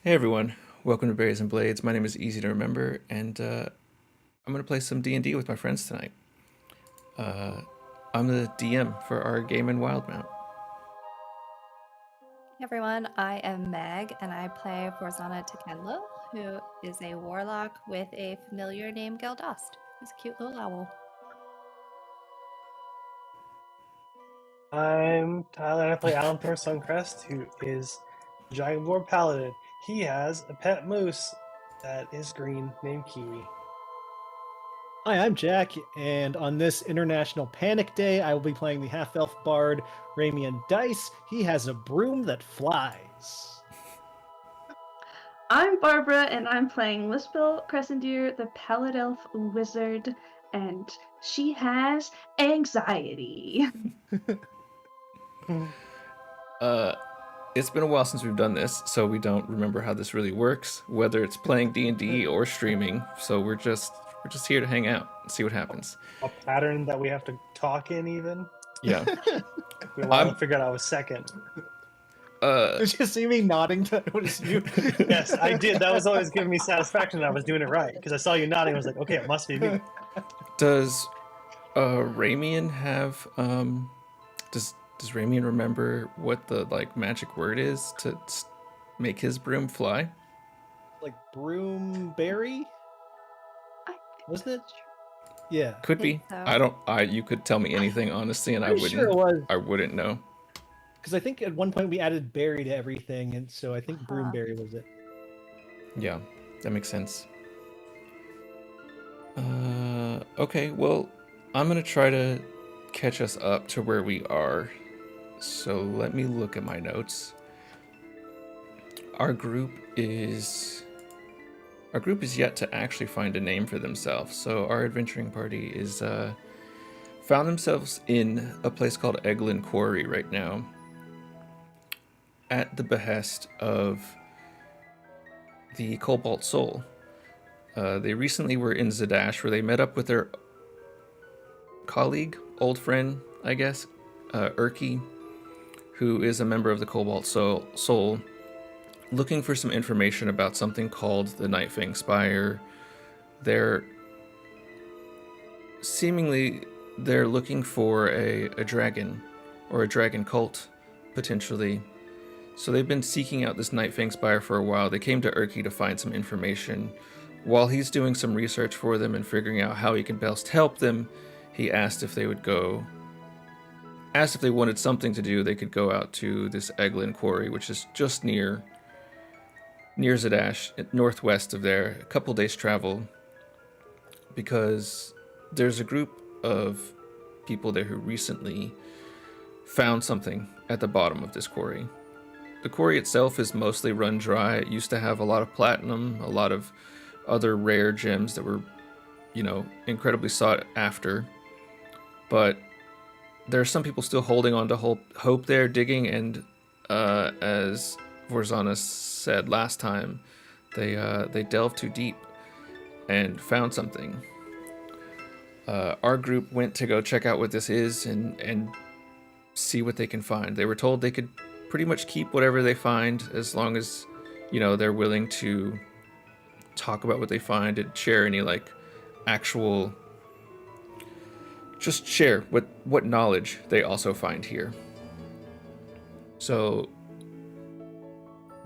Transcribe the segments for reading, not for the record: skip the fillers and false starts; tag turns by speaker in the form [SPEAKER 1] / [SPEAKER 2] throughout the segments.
[SPEAKER 1] Hey everyone, welcome to Berries and Blades. My name is Easy to Remember, and I'm gonna play some D&D with my friends tonight. Uh, I'm the DM for our game in Wildemount.
[SPEAKER 2] Hey everyone, I am Meg and I play Forzana Tekenlo, who is a warlock with a familiar named Geldost, who's a cute little owl.
[SPEAKER 3] I'm Tyler, and I play Alan Thor Suncrest, who is a Dragonborn Paladin. He has a pet moose that is green named Kiwi.
[SPEAKER 4] Hi, I'm Jack, and on this International Panic Day, I will be playing the half-elf bard Ramian Dice. He has a broom that flies.
[SPEAKER 5] I'm Barbara, and I'm playing Lispel Crescendeer, the Palad Elf Wizard, and she has anxiety.
[SPEAKER 1] It's been a while since we've done this, so we don't remember how this really works, whether it's playing D&D or streaming. So we're just here to hang out and see what happens.
[SPEAKER 3] A pattern that we have to talk in, even.
[SPEAKER 1] Yeah.
[SPEAKER 3] We want to figure out I was second.
[SPEAKER 4] Did you see me nodding to notice you?
[SPEAKER 3] Yes, I did. That was always giving me satisfaction that I was doing it right, because I saw you nodding. I was like, okay, it must be me.
[SPEAKER 1] Does Ramian have does Ramian remember what the magic word is to make his broom fly?
[SPEAKER 4] Like broomberry? Wasn't it? Yeah.
[SPEAKER 1] Could be.
[SPEAKER 2] So.
[SPEAKER 1] You could tell me anything honestly, and I
[SPEAKER 4] Pretty sure it was.
[SPEAKER 1] I wouldn't know.
[SPEAKER 4] Because I think at one point we added berry to everything, and so I think broomberry was it.
[SPEAKER 1] Yeah, that makes sense. Okay, well, I'm gonna try to catch us up to where we are. So let me look at my notes. Our group is yet to actually find a name for themselves. So our adventuring party is found themselves in a place called Egelin Quarry right now, at the behest of the Cobalt Soul. They recently were in Zadash, where they met up with their colleague, old friend, I guess, Urki, who is a member of the Cobalt Soul, looking for some information about something called the Nightfang Spire. They're looking for a dragon, or a dragon cult, potentially. So they've been seeking out this Nightfang Spire for a while. They came to Urki to find some information. While he's doing some research for them and figuring out how he can best help them, he asked if they wanted something to do, they could go out to this Egelin Quarry, which is just near Zadash, northwest of there, a couple days travel, because there's a group of people there who recently found something at the bottom of this quarry. The quarry itself is mostly run dry. It used to have a lot of platinum, a lot of other rare gems that were, incredibly sought after. But there are some people still holding on to hope there, digging, and as Vorzana said last time, they delved too deep and found something. Our group went to go check out what this is and see what they can find. They were told they could pretty much keep whatever they find as long as, they're willing to talk about what they find and share any just share what knowledge they also find here. So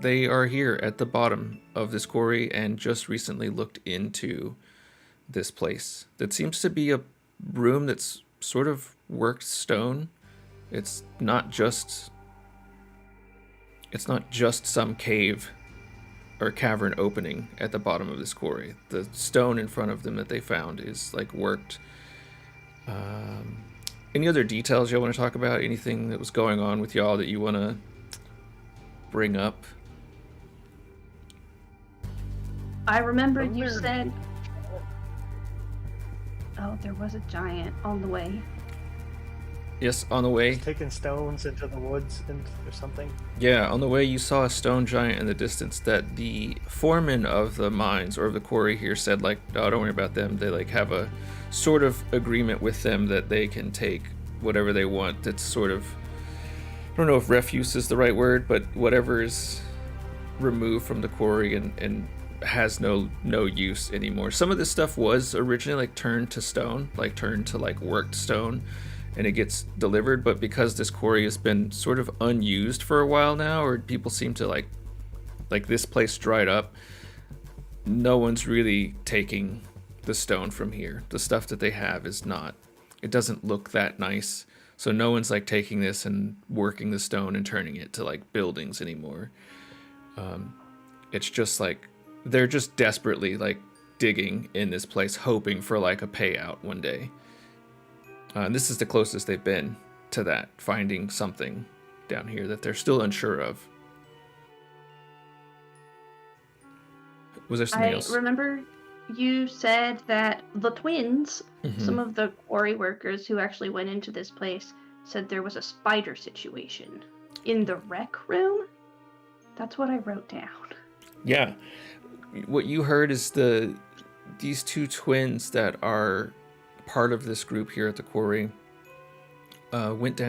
[SPEAKER 1] they are here at the bottom of this quarry and just recently looked into this place that seems to be a room that's sort of worked stone. It's not just some cave or cavern opening at the bottom of this quarry. The stone in front of them that they found is worked. Any other details y'all want to talk about? Anything that was going on with y'all that you want to bring up?
[SPEAKER 5] I remember you said... Oh, there was a giant on the way.
[SPEAKER 1] Yes, on the way.
[SPEAKER 3] Taking stones into the woods or something.
[SPEAKER 1] Yeah, on the way you saw a stone giant in the distance that the foreman of the mines or of the quarry here said, oh, don't worry about them. They have a sort of agreement with them that they can take whatever they want. That's sort of, I don't know if refuse is the right word, but whatever is removed from the quarry and has no use anymore. Some of this stuff was originally like turned to stone, like turned to like worked stone, and it gets delivered, but because this quarry has been sort of unused for a while now, or people seem to like this place dried up, no one's really taking the stone from here. The stuff that they have is not, it doesn't look that nice, so no one's like taking this and working the stone and turning it to like buildings anymore. It's just like they're just desperately like digging in this place, hoping for like a payout one day. And this is the closest they've been to that, finding something down here that they're still unsure of. Was there something else?
[SPEAKER 5] I remember you said that the twins, some of the quarry workers who actually went into this place, said there was a spider situation in the rec room. That's what I wrote down.
[SPEAKER 1] Yeah. What you heard is these two twins that are part of this group here at the quarry went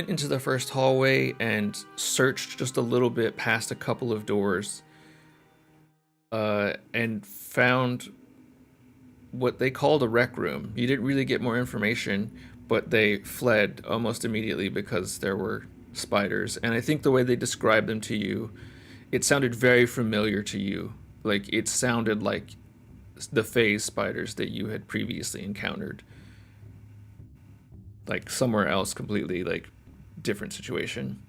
[SPEAKER 1] into the first hallway and searched just a little bit past a couple of doors and found what they called a rec room. You didn't really get more information, but they fled almost immediately because there were spiders. And I think the way they described them to you, it sounded very familiar to you. Like it sounded like the phase spiders that you had previously encountered. Like somewhere else, completely like different situation.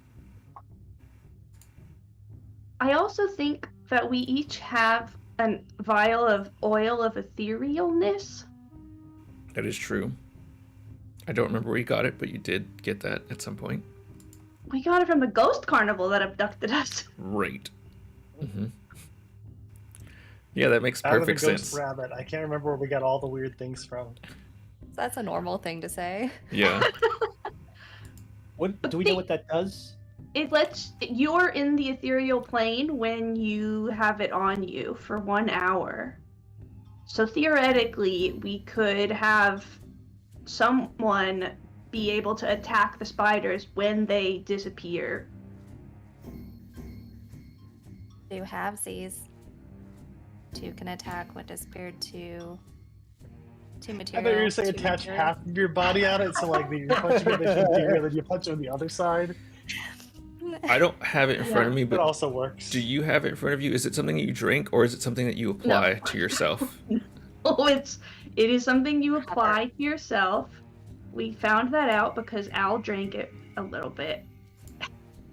[SPEAKER 5] I also think that we each have a vial of oil of etherealness.
[SPEAKER 1] That is true. I don't remember where you got it, but you did get that at some point.
[SPEAKER 5] We got it from the ghost carnival that abducted us.
[SPEAKER 1] Right. Yeah, that makes
[SPEAKER 3] Out of the
[SPEAKER 1] perfect
[SPEAKER 3] ghost
[SPEAKER 1] sense.
[SPEAKER 3] rabbit. I can't remember where we got all the weird things from.
[SPEAKER 2] That's a normal thing to say.
[SPEAKER 1] Yeah.
[SPEAKER 4] What
[SPEAKER 5] But
[SPEAKER 4] do we know what that does?
[SPEAKER 5] It lets you're in the ethereal plane when you have it on you for 1 hour. So theoretically, we could have someone be able to attack the spiders when they disappear.
[SPEAKER 2] Do halvesies. Two can attack when disappeared to
[SPEAKER 3] I
[SPEAKER 2] material.
[SPEAKER 3] thought you were going to say
[SPEAKER 2] to
[SPEAKER 3] attach
[SPEAKER 2] material.
[SPEAKER 3] half of your body on it, so like you're punching it with the interior, then you punch it on the other side.
[SPEAKER 1] I don't have it in front of me,
[SPEAKER 3] That
[SPEAKER 1] but
[SPEAKER 3] also works.
[SPEAKER 1] do you have it in front of you? Is it something that you drink, or is it something that you apply to yourself?
[SPEAKER 5] Oh, it is something you apply to yourself. We found that out because Al drank it a little bit.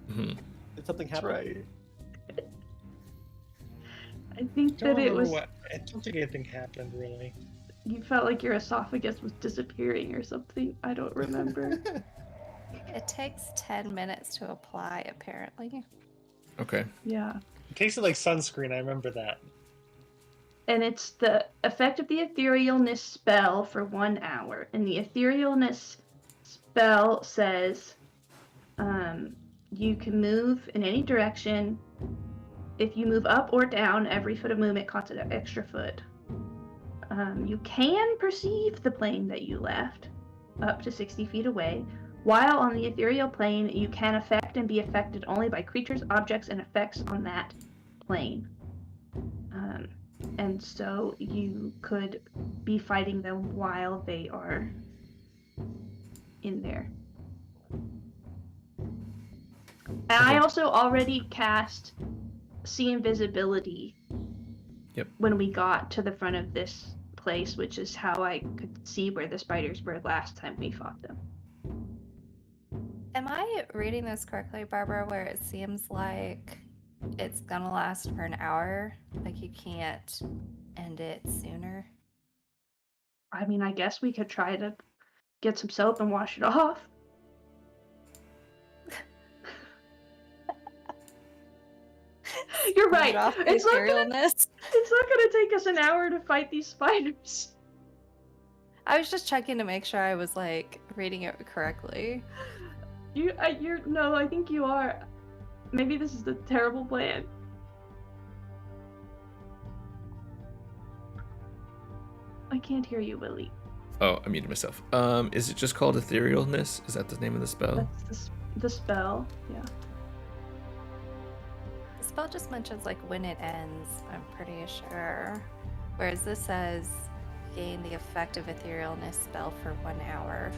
[SPEAKER 1] Mhm.
[SPEAKER 4] Did something
[SPEAKER 3] That's
[SPEAKER 4] happen?
[SPEAKER 3] right.
[SPEAKER 5] I think that it was
[SPEAKER 3] I don't think anything happened really.
[SPEAKER 5] you felt like your esophagus was disappearing or something. I don't remember.
[SPEAKER 2] It takes 10 minutes to apply, apparently.
[SPEAKER 1] Okay.
[SPEAKER 5] Yeah.
[SPEAKER 3] It tasted like sunscreen. I remember that.
[SPEAKER 5] And it's the effect of the etherealness spell for 1 hour. And the etherealness spell says you can move in any direction. If you move up or down, every foot of movement costs an extra foot. You can perceive the plane that you left up to 60 feet away. While on the ethereal plane, you can affect and be affected only by creatures, objects, and effects on that plane. And so you could be fighting them while they are in there. And I also already cast See Invisibility when we got to the front of this place, which is how I could see where the spiders were last time we fought them.
[SPEAKER 2] Am I reading this correctly, Barbara, where it seems like it's gonna last for an hour? Like you can't end it sooner?
[SPEAKER 5] I mean, I guess we could try to get some soap and wash it off. You're right. It's not gonna take us an hour to fight these spiders.
[SPEAKER 2] I was just checking to make sure I was like reading it correctly.
[SPEAKER 5] No, I think you are. Maybe this is the terrible plan. I can't hear you, Willie.
[SPEAKER 1] Oh, I muted myself. Is it just called etherealness? Is that the name of the spell?
[SPEAKER 5] That's the spell, yeah.
[SPEAKER 2] spell just mentions like when it ends, I'm pretty sure. Whereas this says gain the effect of etherealness spell for 1 hour.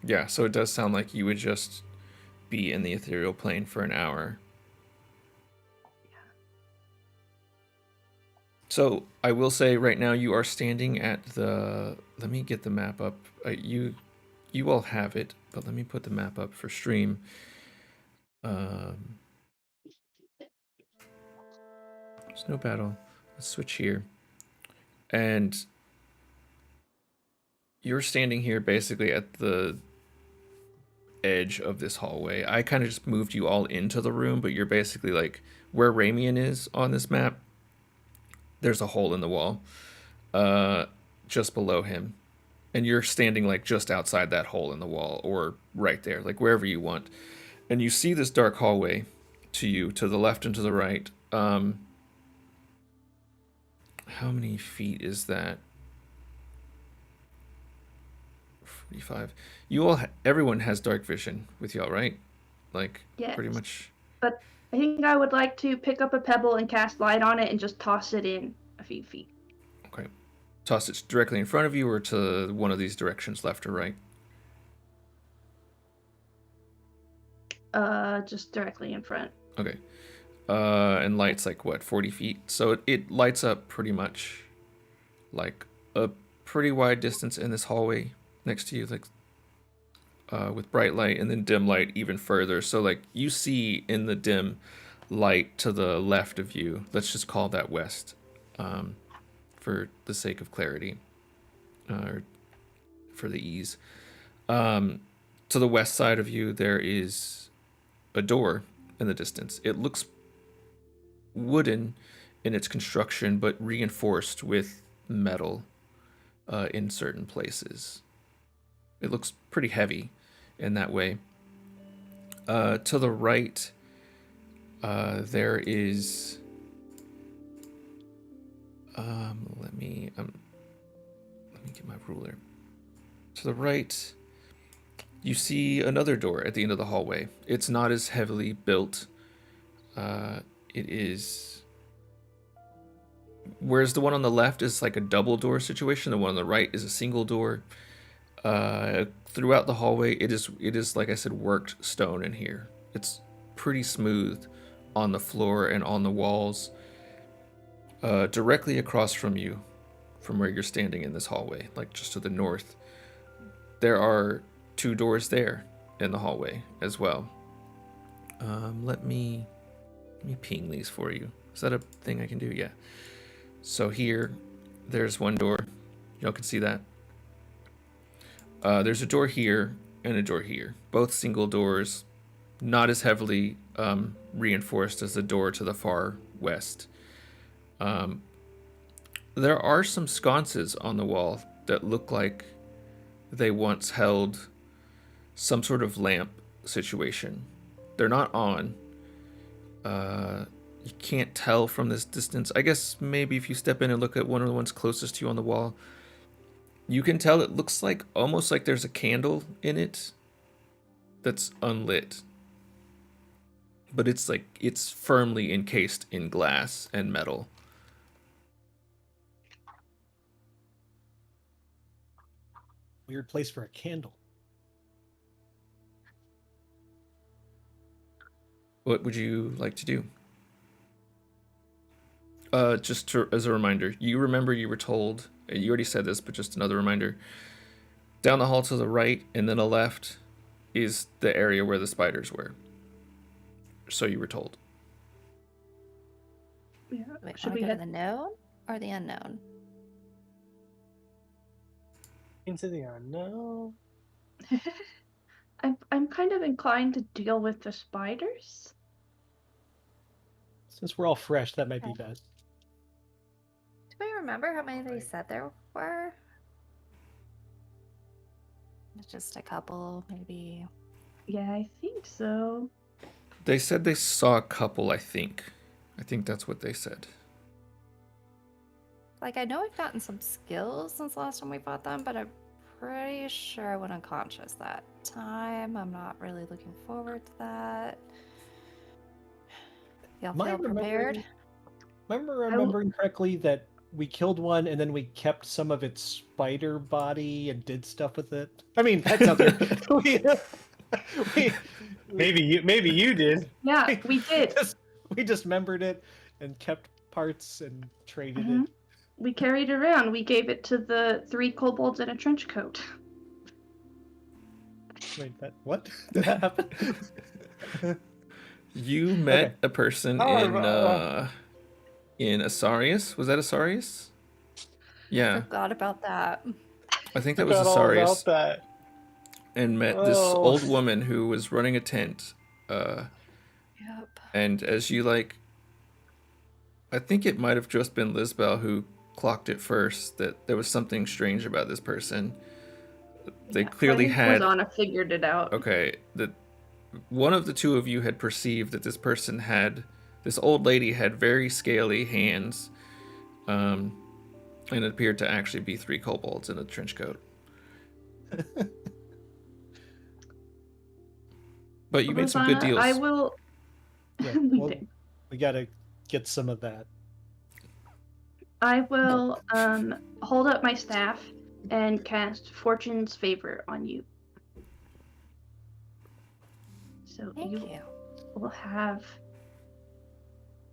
[SPEAKER 1] Yeah, so it does sound like you would just be in the ethereal plane for an hour. So I will say right now you are standing at the. Let me get the map up. You all have it, but let me put the map up for stream. There's no battle. Let's switch here. And you're standing here basically at the edge of this hallway. I kind of just moved you all into the room, but you're basically like where Ramian is on this map. There's a hole in the wall just below him. And you're standing like just outside that hole in the wall or right there, like wherever you want. And you see this dark hallway to you, to the left and to the right. How many feet is that? 45. You all, everyone has dark vision with y'all, right? Like,
[SPEAKER 5] Yes.
[SPEAKER 1] pretty much.
[SPEAKER 5] But I think I would like to pick up a pebble and cast light on it and just toss it in a few feet.
[SPEAKER 1] Okay. Toss it directly in front of you or to one of these directions, left or right?
[SPEAKER 5] Just directly in front.
[SPEAKER 1] Okay. And light's like what, 40 feet? So it lights up pretty much like a pretty wide distance in this hallway next to you, like with bright light and then dim light even further. So like you see in the dim light to the left of you, let's just call that west, for the sake of clarity, or for the ease. To the west side of you, there is a door in the distance. It looks wooden in its construction, but reinforced with metal in certain places. It looks pretty heavy in that way. To the right, there is. Let me get my ruler. To the right, you see another door at the end of the hallway. It's not as heavily built. It is. Whereas the one on the left is like a double door situation, the one on the right is a single door. Throughout the hallway, it is like I said, worked stone in here. It's pretty smooth on the floor and on the walls. Directly across from you, from where you're standing in this hallway, like just to the north, there are 2 doors there in the hallway as well. Let me ping these for you. Is that a thing I can do? Yeah. So here, there's one door. Y'all can see that. There's a door here and a door here. Both single doors, not as heavily reinforced as the door to the far west. There are some sconces on the wall that look like they once held some sort of lamp situation. They're not on. You can't tell from this distance. I guess maybe if you step in and look at one of the ones closest to you on the wall, you can tell it looks like almost like there's a candle in it that's unlit. But it's firmly encased in glass and metal.
[SPEAKER 4] Weird place for a candle.
[SPEAKER 1] What would you like to do? As a reminder, you remember you were told, you already said this, but just another reminder. Down the hall to the right and then a left is the area where the spiders were. So you were told.
[SPEAKER 5] Yeah.
[SPEAKER 2] Wait,
[SPEAKER 5] Should
[SPEAKER 2] want
[SPEAKER 5] we
[SPEAKER 2] to go to
[SPEAKER 5] head?
[SPEAKER 2] the known or the unknown?
[SPEAKER 3] Into the unknown.
[SPEAKER 5] I'm kind of inclined to deal with the spiders.
[SPEAKER 4] Since we're all fresh, that might be
[SPEAKER 2] Okay.
[SPEAKER 4] best.
[SPEAKER 2] Do we remember how many they
[SPEAKER 3] Right.
[SPEAKER 2] said there were? Just a couple, maybe.
[SPEAKER 5] Yeah, I think so.
[SPEAKER 1] They said they saw a couple, I think. I think that's what they said.
[SPEAKER 2] Like, I know we've gotten some skills since the last time we fought them, but I'm pretty sure I went unconscious that time. I'm not really looking forward to that. Y'all
[SPEAKER 4] Am I
[SPEAKER 2] feel prepared?
[SPEAKER 4] remembering correctly that we killed one and then we kept some of its spider body and did stuff with it? I mean, that sounds weird. we,
[SPEAKER 3] Maybe you did.
[SPEAKER 5] Yeah, we did.
[SPEAKER 4] we dismembered it and kept parts and traded
[SPEAKER 5] Mhm.
[SPEAKER 4] it.
[SPEAKER 5] We carried it around. We gave it to the 3 kobolds in a trench coat.
[SPEAKER 4] Wait, what? Did that happen?
[SPEAKER 1] You met
[SPEAKER 4] Okay.
[SPEAKER 1] a person
[SPEAKER 3] Oh,
[SPEAKER 1] in Asarius. Was that Asarius? Yeah,
[SPEAKER 2] Forgot about that.
[SPEAKER 1] I think that was
[SPEAKER 3] Forgot all about
[SPEAKER 1] Asarius.
[SPEAKER 3] that.
[SPEAKER 1] And met this
[SPEAKER 3] Oh.
[SPEAKER 1] old woman who was running a tent.
[SPEAKER 2] Yep.
[SPEAKER 1] And as you I think it might have just been Lisbel who clocked it first that there was something strange about this person. They
[SPEAKER 5] Yeah,
[SPEAKER 1] clearly
[SPEAKER 5] I think
[SPEAKER 1] had.
[SPEAKER 5] Rosanna figured it out.
[SPEAKER 1] Okay, that one of the two of you had perceived that this old lady had very scaly hands, and it appeared to actually be 3 kobolds in a trench coat. But you made some good
[SPEAKER 5] Rosanna,
[SPEAKER 1] deals.
[SPEAKER 5] I will.
[SPEAKER 4] Yeah,
[SPEAKER 5] we
[SPEAKER 4] well,
[SPEAKER 5] did.
[SPEAKER 4] we gotta get some of that.
[SPEAKER 5] I will hold up my staff and cast Fortune's Favor on you. So
[SPEAKER 2] Thank you.
[SPEAKER 5] will have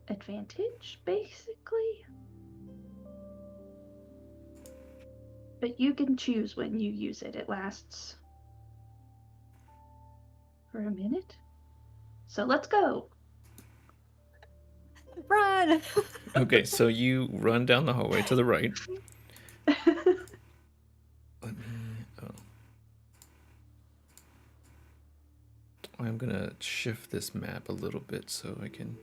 [SPEAKER 5] advantage, basically. But you can choose when you use it. It lasts for a minute. So let's go.
[SPEAKER 2] Run!
[SPEAKER 1] Okay, so you run down the hallway to the right. Let me. Oh. I'm gonna shift this map a little bit so I can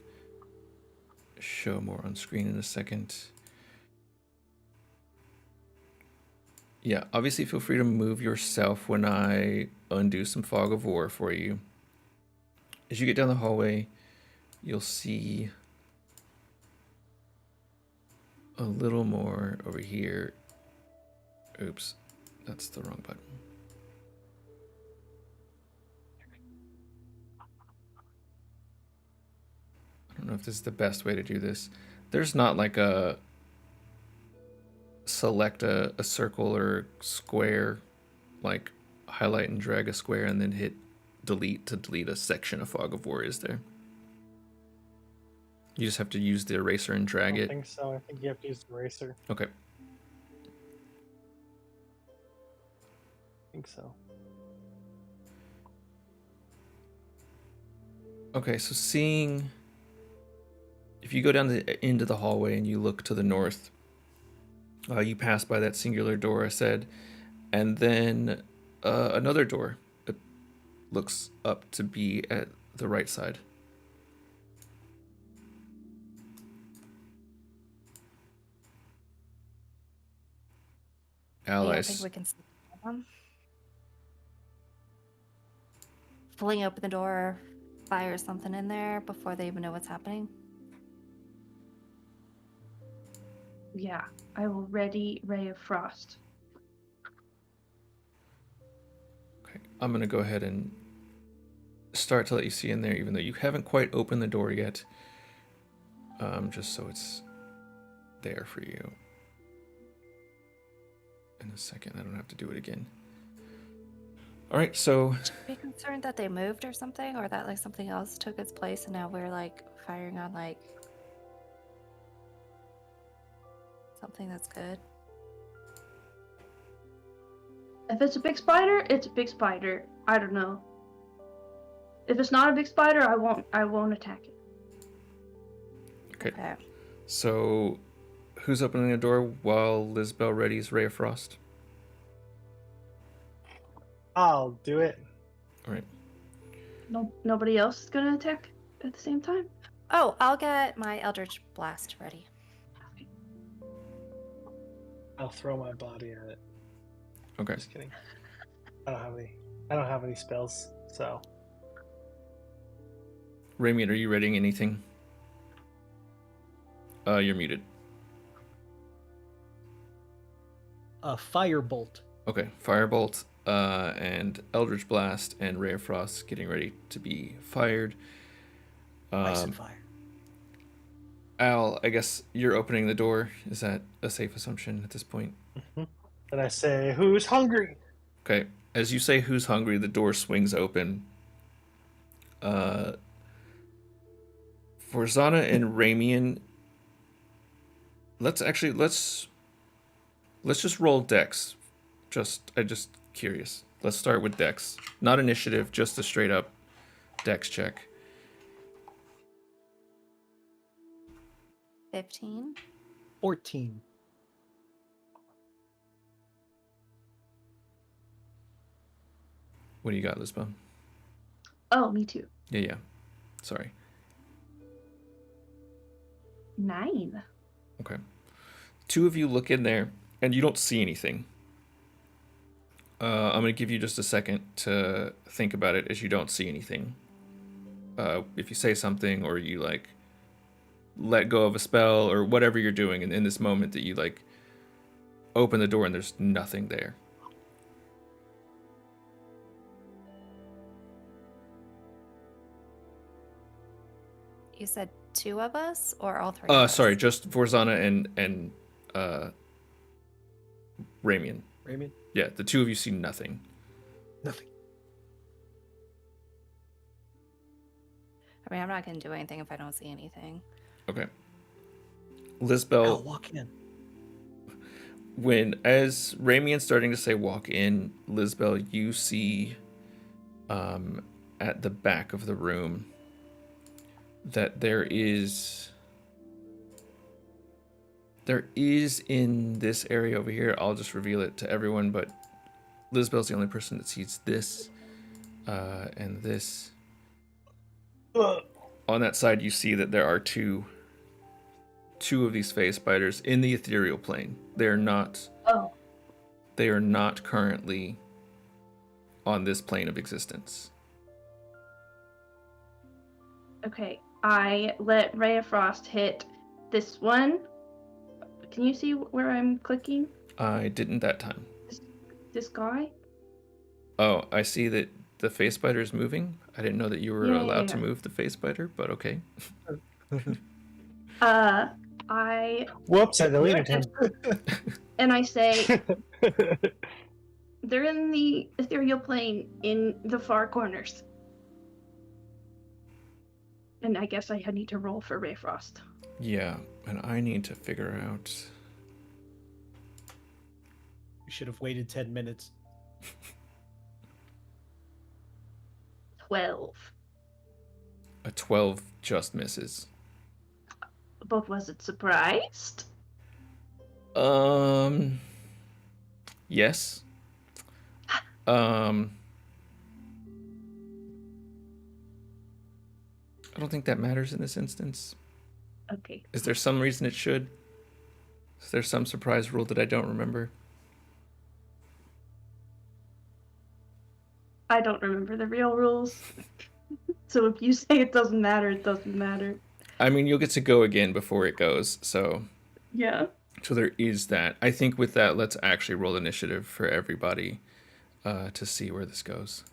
[SPEAKER 1] show more on screen in a second. Yeah, obviously feel free to move yourself when I undo some fog of war for you. As you get down the hallway, you'll see a little more over here. Oops, that's the wrong button. I don't know if this is the best way to do this. There's not like a select a circle or square, like highlight and drag a square and then hit delete to delete a section of Fog of War, is there? You just have to use the eraser and
[SPEAKER 3] I
[SPEAKER 1] drag
[SPEAKER 3] don't
[SPEAKER 1] it.
[SPEAKER 3] think so. I think you have to use the eraser.
[SPEAKER 1] Okay.
[SPEAKER 3] I think so.
[SPEAKER 1] Okay, so seeing, if you go down the end of the hallway and you look to the north, you pass by that singular door I said, and then another door. It looks up to be at the right side.
[SPEAKER 2] Yeah, I think
[SPEAKER 1] Allies.
[SPEAKER 2] we can see them. Fling open the door, fire something in there before they even know what's happening.
[SPEAKER 5] Yeah, I will ready Ray of Frost.
[SPEAKER 1] Okay, I'm gonna go ahead and start to let you see in there, even though you haven't quite opened the door yet. Just so it's there for you. In a second, I don't have to do it again. All right, so
[SPEAKER 2] Should we be concerned that they moved or something, or that like something else took its place, and now we're like firing on like something that's good?
[SPEAKER 5] If it's a big spider, it's a big spider. I don't know. If it's not a big spider, I won't attack it.
[SPEAKER 1] okay. So who's opening the door while Lisbel readies Ray of Frost?
[SPEAKER 3] I'll do it.
[SPEAKER 1] All right.
[SPEAKER 5] No, nobody else is gonna attack at the same time.
[SPEAKER 2] Oh, I'll get my Eldritch Blast ready.
[SPEAKER 3] I'll throw my body at it.
[SPEAKER 1] Okay.
[SPEAKER 3] Just kidding. I don't have any spells, so.
[SPEAKER 1] Ramian, are you readying anything? You're muted.
[SPEAKER 4] A firebolt.
[SPEAKER 1] Okay, Firebolt and Eldritch Blast and Ray of Frost getting ready to be fired.
[SPEAKER 4] Ice and fire.
[SPEAKER 1] Al, I guess you're opening the door. Is that a safe assumption at this point?
[SPEAKER 3] And I say, "Who's hungry?"
[SPEAKER 1] Okay. As you say, "Who's hungry?" the door swings open. For Zana and Ramian, let's just roll Dex. I just curious. Let's start with Dex, not initiative, just a straight up Dex check.
[SPEAKER 2] 15.
[SPEAKER 4] 14.
[SPEAKER 1] What do you got, Lisbon?
[SPEAKER 5] Oh, me too.
[SPEAKER 1] Yeah. Sorry.
[SPEAKER 5] 9.
[SPEAKER 1] Okay. Two of you look in there, and you don't see anything. I'm going to give you just a second to think about it, as you don't see anything. If you say something, or you, like, let go of a spell, or whatever you're doing in this moment that you, like, open the door and there's nothing there.
[SPEAKER 2] You said 2 of us or all 3 of us?
[SPEAKER 1] Sorry, just Vorzana and Ramian.
[SPEAKER 4] Ramian?
[SPEAKER 1] Yeah, the two of you see nothing.
[SPEAKER 4] Nothing.
[SPEAKER 2] I mean, I'm not going to do anything if I don't see anything.
[SPEAKER 1] Okay.
[SPEAKER 4] Al,
[SPEAKER 1] Lisbel,
[SPEAKER 4] walk in.
[SPEAKER 1] as Ramian's starting to say walk in, Lisbel, you see at the back of the room that there is in this area over here, I'll just reveal it to everyone, but Lisbel's the only person that sees this and this. On that side, you see that there are two of these phase spiders in the ethereal plane. They are not currently on this plane of existence.
[SPEAKER 5] Okay, I let Ray of Frost hit this one. Can you see where I'm clicking?
[SPEAKER 1] I didn't that time.
[SPEAKER 5] This guy?
[SPEAKER 1] Oh, I see that the phase spider is moving. I didn't know that you were allowed to move the phase spider, but okay.
[SPEAKER 5] I
[SPEAKER 3] Whoops, I deleted him.
[SPEAKER 5] and I say they're in the ethereal plane in the far corners. And I guess I need to roll for Ray Frost.
[SPEAKER 1] Yeah, and I need to figure out.
[SPEAKER 4] We should have waited 10 minutes.
[SPEAKER 5] 12.
[SPEAKER 1] A 12 just misses.
[SPEAKER 5] But was it surprised?
[SPEAKER 1] Yes. I don't think that matters in this instance.
[SPEAKER 5] Okay.
[SPEAKER 1] Is there some reason it should? Is there some surprise rule that I don't remember?
[SPEAKER 5] I don't remember the real rules. So if you say it doesn't matter, it doesn't matter.
[SPEAKER 1] I mean, you'll get to go again before it goes, so...
[SPEAKER 5] Yeah.
[SPEAKER 1] So there is that. I think with that, let's actually roll initiative for everybody to see where this goes.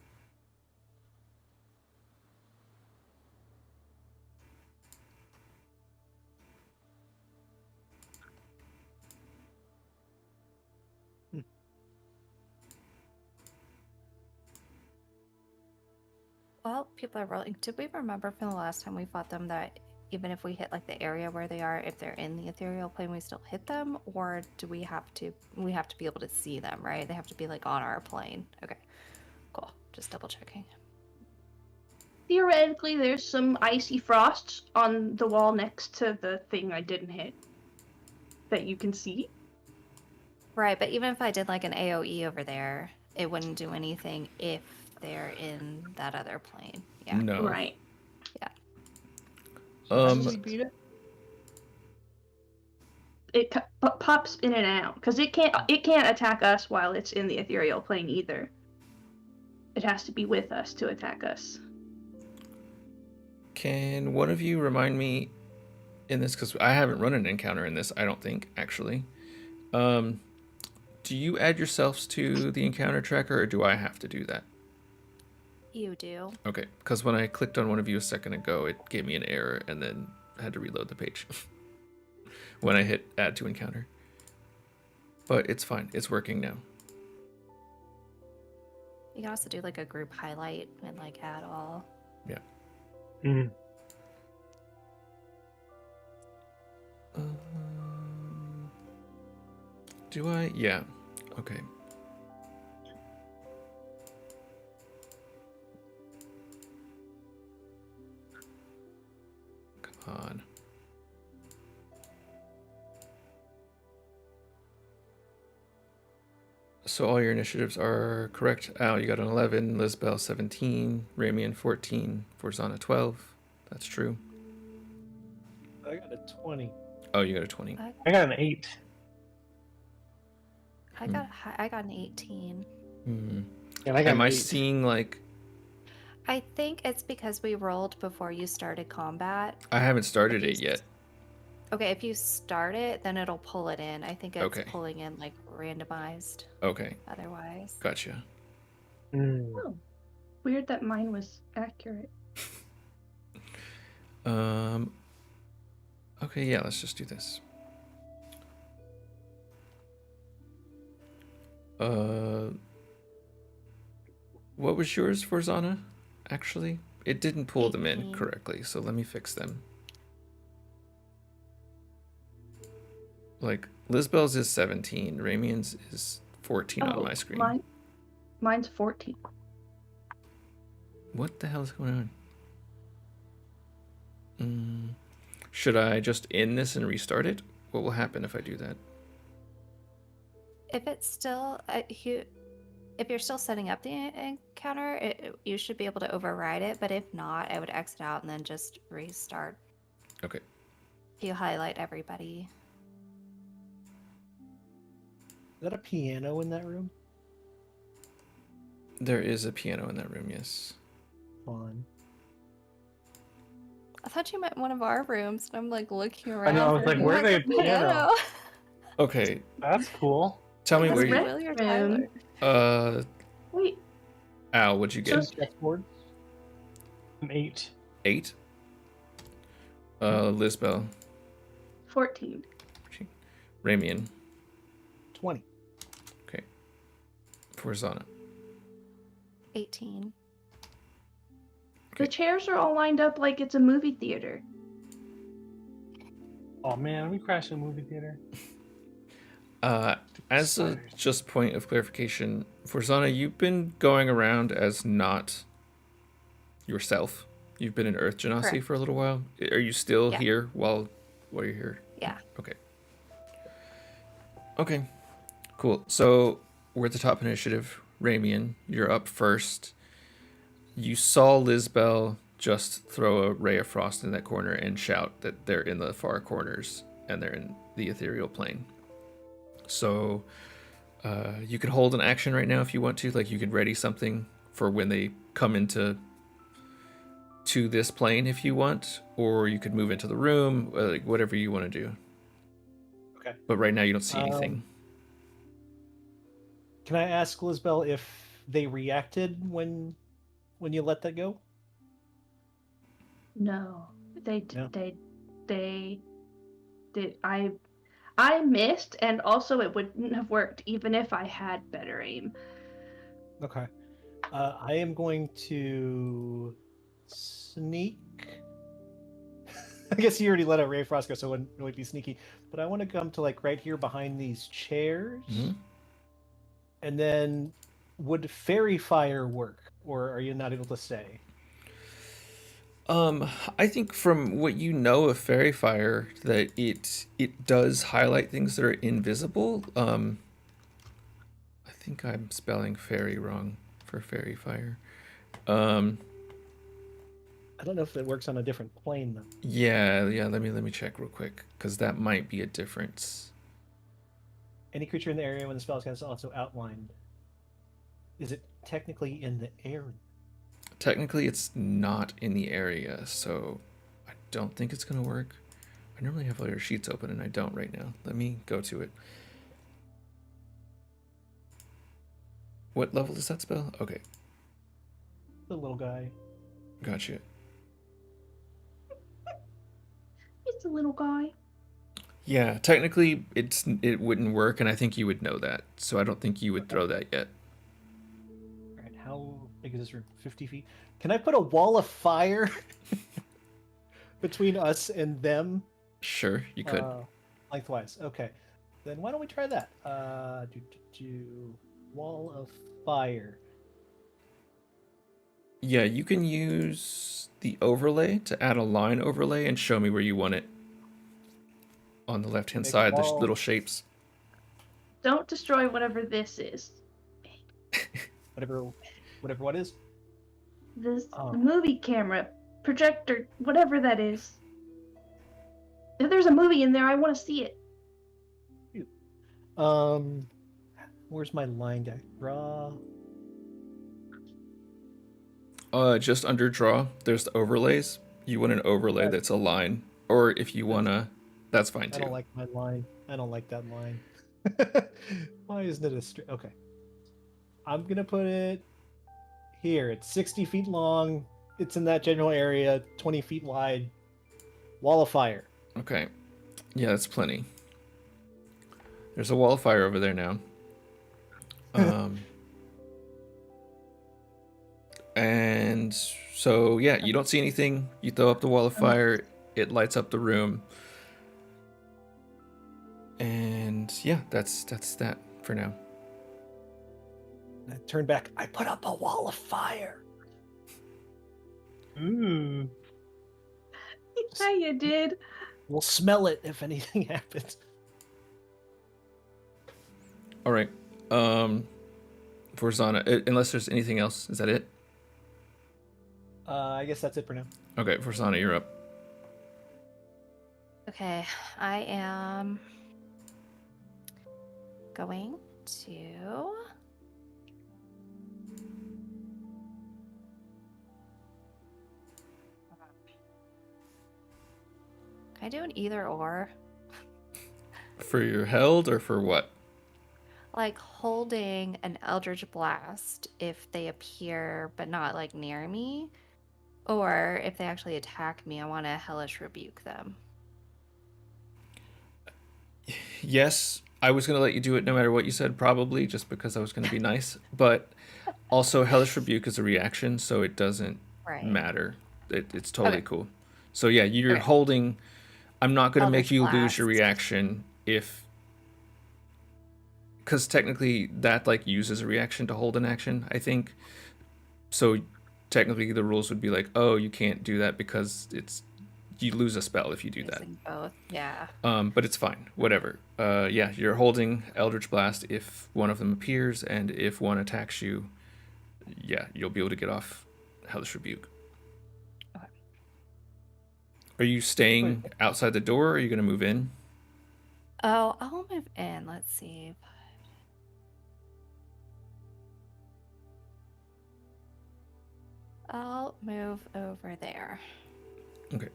[SPEAKER 2] Well, people are rolling. Did we remember from the last time we fought them that even if we hit like the area where they are, if they're in the ethereal plane, we still hit them, or do we have to be able to see them, right? They have to be like on our plane. Okay, cool. Just double checking.
[SPEAKER 5] Theoretically, there's some icy frost on the wall next to the thing I didn't hit that you can see.
[SPEAKER 2] Right, but even if I did like an AoE over there, it wouldn't do anything if they're in that other plane. Yeah.
[SPEAKER 1] No.
[SPEAKER 5] Right.
[SPEAKER 2] Yeah.
[SPEAKER 5] It pops in and out because it can't attack us while it's in the ethereal plane either. It has to be with us to attack us.
[SPEAKER 1] Can one of you remind me in this, because I haven't run an encounter in this, I don't think, actually. Do you add yourselves to the encounter tracker, or do I have to do that?
[SPEAKER 2] You do.
[SPEAKER 1] Okay, because when I clicked on one of you a second ago, it gave me an error, and then I had to reload the page when I hit add to encounter. But it's fine. It's working now.
[SPEAKER 2] You can also do like a group highlight and like add all.
[SPEAKER 1] Yeah.
[SPEAKER 3] Mm.
[SPEAKER 1] Do I? Yeah. Okay. Come on. So all your initiatives are correct. Al, you got an 11, Lisbel 17, Ramian 14, Forzana 12. That's true.
[SPEAKER 4] I got a 20.
[SPEAKER 1] Oh, you got a 20.
[SPEAKER 3] I got an 8.
[SPEAKER 2] I got an 18.
[SPEAKER 1] Hmm.
[SPEAKER 3] And I got
[SPEAKER 1] Am
[SPEAKER 3] an
[SPEAKER 1] I
[SPEAKER 3] 8.
[SPEAKER 1] seeing like...
[SPEAKER 2] I think it's because we rolled before you started combat.
[SPEAKER 1] I haven't started
[SPEAKER 2] If
[SPEAKER 1] it
[SPEAKER 2] you
[SPEAKER 1] yet.
[SPEAKER 2] Okay, if you start it, then it'll pull it in. I think it's
[SPEAKER 1] Okay.
[SPEAKER 2] pulling in like randomized
[SPEAKER 1] Okay.
[SPEAKER 2] otherwise.
[SPEAKER 1] Gotcha.
[SPEAKER 3] Mm.
[SPEAKER 5] Oh, weird that mine was accurate.
[SPEAKER 1] Okay, yeah, let's just do this. What was yours, Forzana? Actually, it didn't pull them in
[SPEAKER 2] 18.
[SPEAKER 1] correctly, so let me fix them. Like, Lisbel's is 17, Ramian's is 14 on my screen.
[SPEAKER 5] Mine's 14.
[SPEAKER 1] What the hell is going on? Should I just end this and restart it? What will happen if I do that?
[SPEAKER 2] If it's still if you're still setting up the encounter, you should be able to override it. But if not, I would exit out and then just restart.
[SPEAKER 1] Okay.
[SPEAKER 2] If you highlight everybody.
[SPEAKER 4] Is that a piano in that room?
[SPEAKER 1] There is a piano in that room, yes.
[SPEAKER 4] Fun.
[SPEAKER 2] I thought you meant one of our rooms, and I'm like looking around.
[SPEAKER 3] I know, I was
[SPEAKER 2] for
[SPEAKER 3] like,
[SPEAKER 2] who
[SPEAKER 3] where
[SPEAKER 2] has
[SPEAKER 3] they
[SPEAKER 2] a
[SPEAKER 3] piano?
[SPEAKER 1] Okay,
[SPEAKER 3] That's cool.
[SPEAKER 1] tell me
[SPEAKER 2] That's
[SPEAKER 1] where you...
[SPEAKER 2] Willie or Tyler.
[SPEAKER 5] Wait,
[SPEAKER 1] Al, what'd you get?
[SPEAKER 4] Chessboard?
[SPEAKER 3] An 8.
[SPEAKER 1] 8? Lisbel.
[SPEAKER 5] 14.
[SPEAKER 1] Ramian.
[SPEAKER 4] 20.
[SPEAKER 1] Okay. Forzana.
[SPEAKER 2] 18.
[SPEAKER 5] The chairs are all lined up like it's a movie theater.
[SPEAKER 3] Oh man, we crashed a movie theater.
[SPEAKER 1] As a just point of clarification, Forzana, you've been going around as not yourself. You've been in Earth Genasi
[SPEAKER 2] Correct.
[SPEAKER 1] for a little while. Are you still
[SPEAKER 2] Yeah.
[SPEAKER 1] here while you're here?
[SPEAKER 2] Yeah.
[SPEAKER 1] Okay. Okay. Cool. So we're at the top initiative. Ramian, you're up first. You saw Lisbel just throw a ray of frost in that corner and shout that they're in the far corners and they're in the ethereal plane. So you could hold an action right now if you want to. Like, you could ready something for when they come into this plane if you want, or you could move into the room, like whatever you want to do.
[SPEAKER 4] Okay.
[SPEAKER 1] But right now you don't see anything.
[SPEAKER 4] Can I ask Lisbel if they reacted when you let that go?
[SPEAKER 5] No, they
[SPEAKER 4] No.
[SPEAKER 5] did. I missed, and also it wouldn't have worked even if I had better aim.
[SPEAKER 4] Okay. I am going to sneak. I guess you already let out Ray of Frost go, so it wouldn't really be sneaky. But I want to come to like right here behind these chairs.
[SPEAKER 1] Mm-hmm.
[SPEAKER 4] And then would fairy fire work? Or are you not able to say?
[SPEAKER 1] I think from what you know of fairy fire, that it does highlight things that are invisible. I think I'm spelling fairy wrong for fairy fire.
[SPEAKER 4] I don't know if it works on a different plane though.
[SPEAKER 1] Yeah. Let me check real quick, because that might be a difference.
[SPEAKER 4] Any creature in the area when the spell is also outlined. Is it technically in the area?
[SPEAKER 1] Technically, it's not in the area, so I don't think it's gonna work. I normally have all your sheets open, and I don't right now. Let me go to it. What level is that spell? Okay,
[SPEAKER 4] The little guy.
[SPEAKER 1] gotcha.
[SPEAKER 5] It's a little guy.
[SPEAKER 1] Yeah, technically it wouldn't work, and I think you would know that. So I don't think you would
[SPEAKER 4] Okay.
[SPEAKER 1] throw that yet.
[SPEAKER 4] All right, how big is this room? 50 feet. Can I put a wall of fire between us and them?
[SPEAKER 1] Sure, you could.
[SPEAKER 4] Lengthwise. Okay. Then why don't we try that? Wall of fire.
[SPEAKER 1] Yeah, you can use the overlay to add a line overlay and show me where you want it. On the left-hand
[SPEAKER 4] Make a
[SPEAKER 1] side, there's
[SPEAKER 4] wall.
[SPEAKER 1] little shapes.
[SPEAKER 5] Don't destroy whatever this is.
[SPEAKER 4] Whatever what is?
[SPEAKER 5] This
[SPEAKER 4] Oh.
[SPEAKER 5] movie camera, projector, whatever that is. If there's a movie in there, I want to see it.
[SPEAKER 4] Where's my line guy? Draw.
[SPEAKER 1] Just under draw, there's the overlays. You want an overlay that's a line, or if you wanna, that's fine
[SPEAKER 4] I
[SPEAKER 1] too.
[SPEAKER 4] don't like my line. I don't like that line. Why isn't it a straight? Okay. I'm gonna put it here. It's 60 feet long. It's in that general area, 20 feet wide. Wall of fire.
[SPEAKER 1] Okay, yeah, that's plenty. There's a wall of fire over there now. And so yeah, you don't see anything. You throw up the wall of fire. It lights up the room. And yeah, that's that for now.
[SPEAKER 4] I turn back. I put up a wall of fire.
[SPEAKER 3] Ooh.
[SPEAKER 5] Yeah, you did.
[SPEAKER 4] We'll smell it if anything happens.
[SPEAKER 1] All right. For Zana, unless there's anything else, is that it?
[SPEAKER 4] I guess that's it for now.
[SPEAKER 1] Okay, for Zana, you're up.
[SPEAKER 2] Okay, I am going to Can I do an either or?
[SPEAKER 1] For your held or for what?
[SPEAKER 2] Like holding an Eldritch Blast if they appear but not like near me. Or if they actually attack me, I want to Hellish Rebuke them.
[SPEAKER 1] Yes, I was going to let you do it no matter what you said, probably, just because I was going to be nice. But also, Hellish Rebuke is a reaction, so it doesn't matter. It's totally
[SPEAKER 2] Okay.
[SPEAKER 1] cool. So yeah, you're
[SPEAKER 2] Okay.
[SPEAKER 1] holding... I'm not going to make
[SPEAKER 2] Eldritch
[SPEAKER 1] you lose your
[SPEAKER 2] Blast.
[SPEAKER 1] reaction if... Because technically, that like uses a reaction to hold an action, I think. So technically, the rules would be like, oh, you can't do that because you lose a spell if you do that.
[SPEAKER 2] Using both, yeah.
[SPEAKER 1] But it's fine. Whatever. Yeah, you're holding Eldritch Blast if one of them appears, and if one attacks you, yeah, you'll be able to get off Hellish Rebuke.
[SPEAKER 2] Okay.
[SPEAKER 1] Are you staying outside the door, or are you going to move in?
[SPEAKER 2] Oh, I'll move in. Let's see. I'll move over there.
[SPEAKER 1] Okay.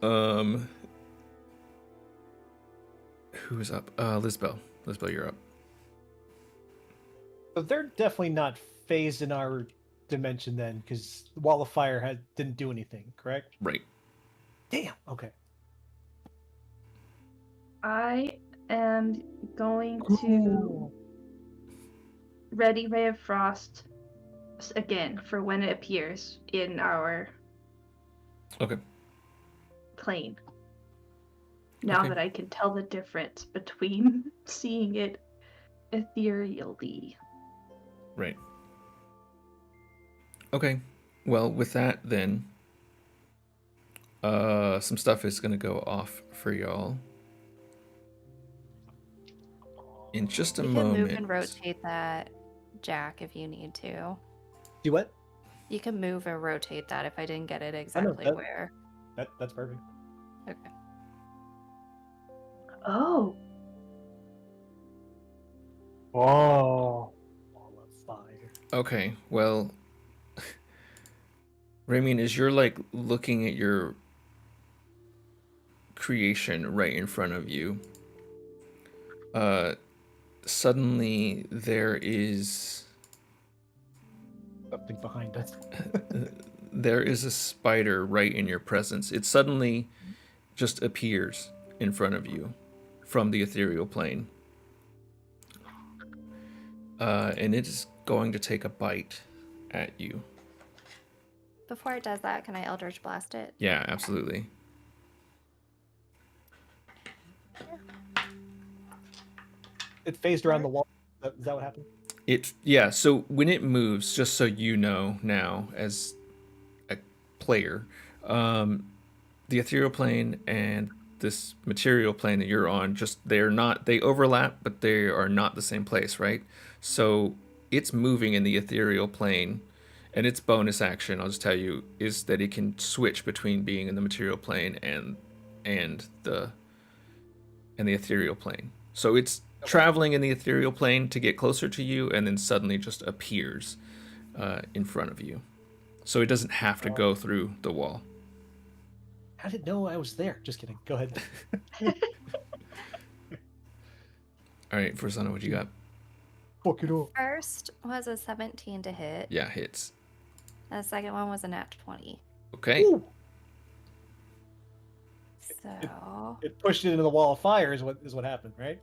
[SPEAKER 1] Who is up? Lisbel. Lisbel, you're up.
[SPEAKER 4] But they're definitely not phased in our dimension then, because the wall of fire didn't do anything, correct?
[SPEAKER 1] Right.
[SPEAKER 4] Damn. Okay.
[SPEAKER 5] I am going to ready Ray of Frost again for when it appears in our
[SPEAKER 1] Okay.
[SPEAKER 5] plane. Now
[SPEAKER 1] Okay.
[SPEAKER 5] that I can tell the difference between seeing it ethereally.
[SPEAKER 1] Right. Okay. Well, with that, then, some stuff is gonna go off for y'all in just a
[SPEAKER 2] You
[SPEAKER 1] moment.
[SPEAKER 2] can move and rotate that, Jack, if you need to.
[SPEAKER 4] Do what?
[SPEAKER 2] You can move and rotate that if I didn't get it exactly
[SPEAKER 4] that-
[SPEAKER 2] where.
[SPEAKER 4] That's perfect.
[SPEAKER 2] Okay.
[SPEAKER 5] Oh,
[SPEAKER 3] Whoa.
[SPEAKER 4] Wall of fire.
[SPEAKER 1] Okay. Well, Ramian, as you're like looking at your creation right in front of you, suddenly there is
[SPEAKER 4] Something behind us.
[SPEAKER 1] a spider right in your presence. It suddenly just appears in front of you from the ethereal plane. And it is going to take a bite at you.
[SPEAKER 2] Before it does that, can I Eldritch Blast it?
[SPEAKER 1] Yeah, absolutely.
[SPEAKER 4] It phased around the wall. Is that what happened?
[SPEAKER 1] So when it moves, just so you know now as a player, the ethereal plane and this material plane that you're on, they overlap, but they are not the same place, right? So it's moving in the ethereal plane, and its bonus action, I'll just tell you, is that it can switch between being in the material plane and the ethereal plane. So it's traveling in the ethereal plane to get closer to you, and then suddenly just appears in front of you. So it doesn't have to go through the wall.
[SPEAKER 4] I didn't know I was there. Just kidding. Go ahead.
[SPEAKER 1] All right, Versana, what you got?
[SPEAKER 4] Fuck it up.
[SPEAKER 2] First was a 17 to hit.
[SPEAKER 1] Yeah, hits.
[SPEAKER 2] And the second one was a nat 20.
[SPEAKER 1] Okay.
[SPEAKER 4] Ooh.
[SPEAKER 2] So
[SPEAKER 4] It pushed it into the wall of fire is what happened, right?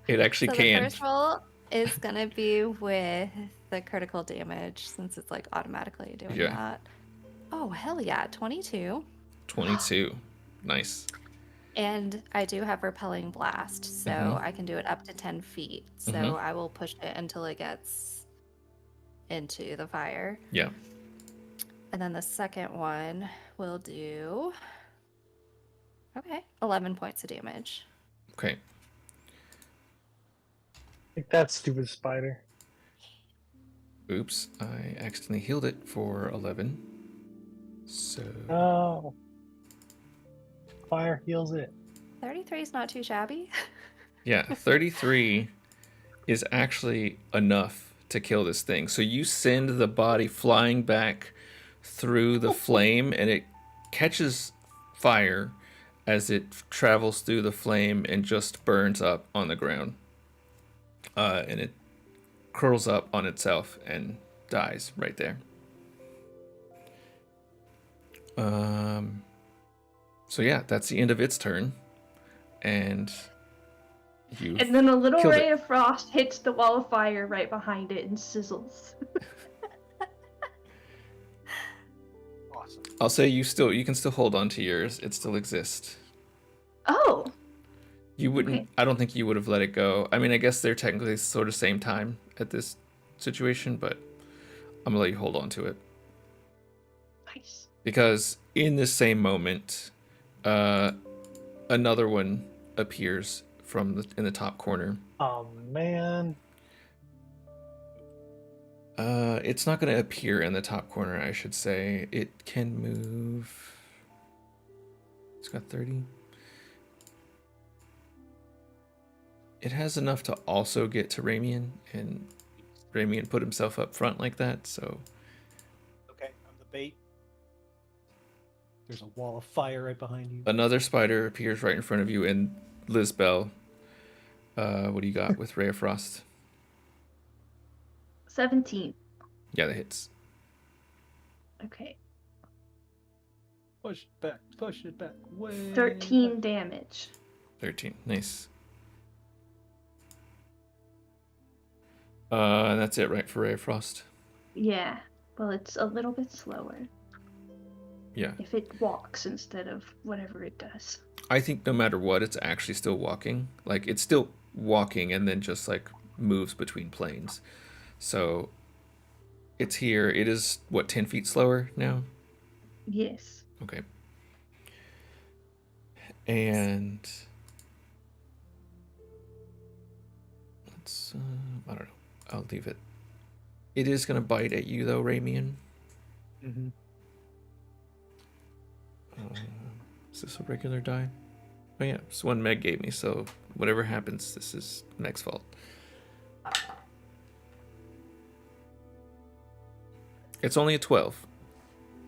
[SPEAKER 1] It actually
[SPEAKER 2] the
[SPEAKER 1] can.
[SPEAKER 2] first roll is gonna be with the critical damage since it's like automatically doing
[SPEAKER 1] Yeah.
[SPEAKER 2] that. Oh hell yeah, 22.
[SPEAKER 1] 22. Nice.
[SPEAKER 2] And I do have repelling blast, so
[SPEAKER 1] Mhm.
[SPEAKER 2] I can do it up to 10 feet. So
[SPEAKER 1] Mhm.
[SPEAKER 2] I will push it until it gets into the fire.
[SPEAKER 1] Yeah.
[SPEAKER 2] And then the second one will do 11 points of damage.
[SPEAKER 1] Okay.
[SPEAKER 3] Like that stupid spider.
[SPEAKER 1] Oops, I accidentally healed it for 11. So
[SPEAKER 3] Oh. Fire heals it.
[SPEAKER 2] 33 is not too shabby.
[SPEAKER 1] yeah, 33 is actually enough to kill this thing. So you send the body flying back through the flame, and it catches fire as it travels through the flame and just burns up on the ground. And it curls up on itself and dies right there. So yeah, that's the end of its turn. And you
[SPEAKER 5] And then a little
[SPEAKER 1] killed
[SPEAKER 5] ray
[SPEAKER 1] it.
[SPEAKER 5] of frost hits the wall of fire right behind it and sizzles.
[SPEAKER 4] Awesome.
[SPEAKER 1] I'll say you can still hold on to yours. It still exists.
[SPEAKER 5] Oh,
[SPEAKER 1] You wouldn't.
[SPEAKER 5] Okay.
[SPEAKER 1] I don't think you would have let it go. I mean, I guess they're technically sort of same time at this situation, but I'm gonna let you hold on to it
[SPEAKER 5] nice.
[SPEAKER 1] because in this same moment, another one appears in the top corner.
[SPEAKER 3] Oh man.
[SPEAKER 1] It's not gonna appear in the top corner. I should say it can move. It's got 30. It has enough to also get to Ramian, and Ramian put himself up front like that, so
[SPEAKER 4] Okay, I'm the bait. There's a wall of fire right behind you.
[SPEAKER 1] another spider appears right in front of you, and Lizbel, what do you got with Ray of Frost?
[SPEAKER 5] 17.
[SPEAKER 1] Yeah, that hits.
[SPEAKER 5] Okay.
[SPEAKER 4] Push it back. Way
[SPEAKER 5] 13
[SPEAKER 4] back.
[SPEAKER 5] damage.
[SPEAKER 1] 13. Nice. And that's it, right, for Ray of Frost?
[SPEAKER 5] Yeah. Well, it's a little bit slower
[SPEAKER 1] Yeah.
[SPEAKER 5] if it walks instead of whatever it does.
[SPEAKER 1] I think no matter what, it's actually still walking. Like, it's still walking and then just, like, moves between planes. So, it's here. It is, 10 feet slower now?
[SPEAKER 5] Yes.
[SPEAKER 1] Okay. And let's, I don't know. I'll leave it. It is going to bite at you, though, Ramian.
[SPEAKER 4] Mm-hmm.
[SPEAKER 1] Is this a regular die? Oh, yeah. It's one Meg gave me, so whatever happens, this is Meg's fault. It's only a 12.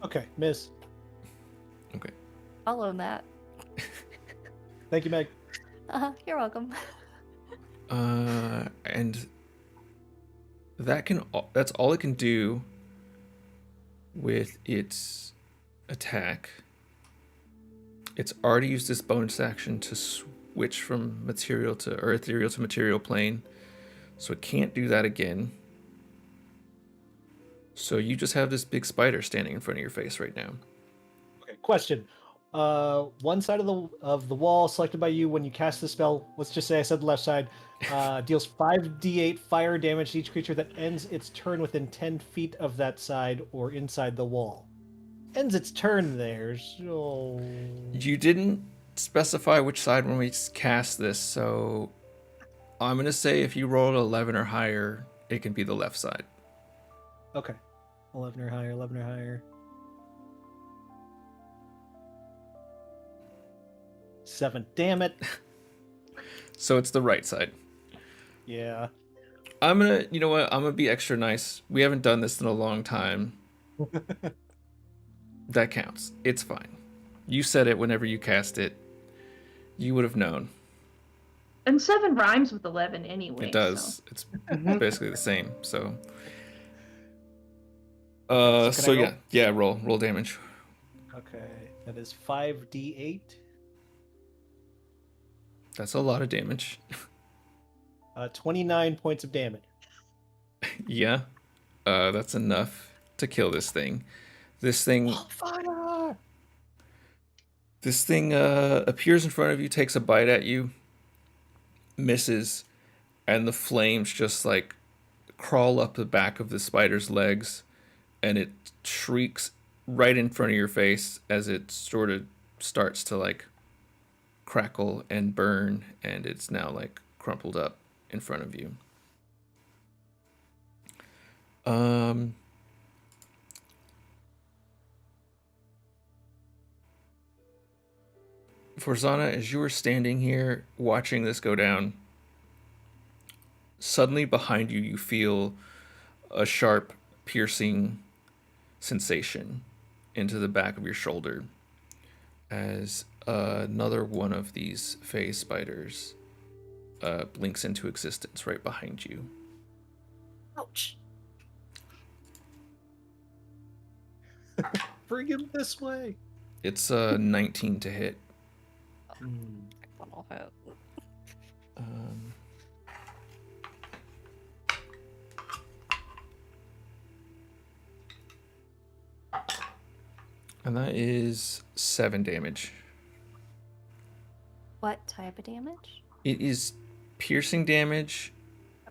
[SPEAKER 4] Okay, miss.
[SPEAKER 1] Okay.
[SPEAKER 2] I'll own that.
[SPEAKER 4] Thank you, Meg.
[SPEAKER 2] You're welcome.
[SPEAKER 1] And that's all it can do with its attack. It's already used this bonus action to switch from material to or ethereal to material plane, so it can't do that again. So you just have this big spider standing in front of your face right now.
[SPEAKER 4] Okay, question. One side of the wall selected by you when you cast the spell, let's just say I said the left side, deals 5d8 fire damage to each creature that ends its turn within 10 feet of that side or inside the wall. Ends its turn there, so...
[SPEAKER 1] You didn't specify which side when we cast this, so I'm going to say if you rolled 11 or higher, it can be the left side.
[SPEAKER 4] Okay. 11 or higher, 11 or higher. 7. Damn it.
[SPEAKER 1] So it's the right side.
[SPEAKER 4] Yeah.
[SPEAKER 1] You know what? I'm going to be extra nice. We haven't done this in a long time. That counts. It's fine. You said it whenever you cast it. You would have known.
[SPEAKER 5] And 7 rhymes with 11 anyway.
[SPEAKER 1] It does.
[SPEAKER 5] So.
[SPEAKER 1] It's basically the same. So
[SPEAKER 4] So
[SPEAKER 1] so
[SPEAKER 4] can I roll?
[SPEAKER 1] yeah, roll damage.
[SPEAKER 4] Okay. That is 5d8.
[SPEAKER 1] That's a lot of damage.
[SPEAKER 4] 29 points of damage.
[SPEAKER 1] Yeah. That's enough to kill this thing. This thing
[SPEAKER 4] Fire!
[SPEAKER 1] appears in front of you, takes a bite at you, misses, and the flames just like crawl up the back of the spider's legs, and it shrieks right in front of your face as it sort of starts to like crackle and burn, and it's now like crumpled up in front of you. Forzana, as you were standing here watching this go down, suddenly behind you, you feel a sharp, piercing sensation into the back of your shoulder as another one of these phase spiders blinks into existence right behind you.
[SPEAKER 2] Ouch.
[SPEAKER 4] Bring him this way.
[SPEAKER 1] It's 19 to hit.
[SPEAKER 2] That'll hit.
[SPEAKER 1] And that is 7 damage.
[SPEAKER 2] What type of damage?
[SPEAKER 1] It is piercing damage,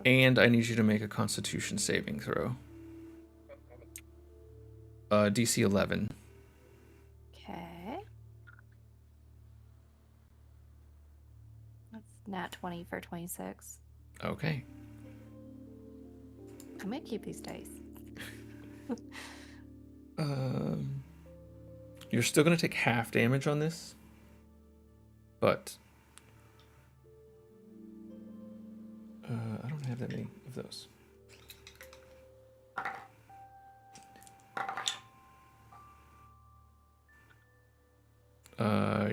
[SPEAKER 1] and I need you to make a Constitution saving throw. DC 11.
[SPEAKER 2] Okay. That's nat 20 for 26.
[SPEAKER 1] Okay.
[SPEAKER 2] I'm gonna keep these dice.
[SPEAKER 1] You're still going to take half damage on this, but I don't have that many of those.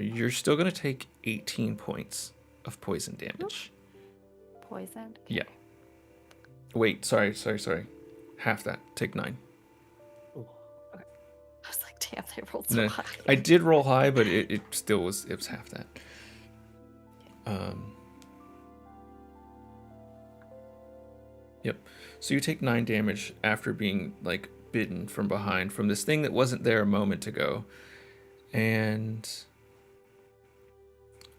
[SPEAKER 1] You're still going to take 18 points of poison damage.
[SPEAKER 2] Poisoned?
[SPEAKER 1] Yeah. Wait, sorry. Half that. Take 9.
[SPEAKER 2] I was like, damn, they rolled so
[SPEAKER 1] No,
[SPEAKER 2] high.
[SPEAKER 1] I did roll high, but it still was half that. Yep. So you take 9 damage after being like bitten from behind from this thing that wasn't there a moment ago. And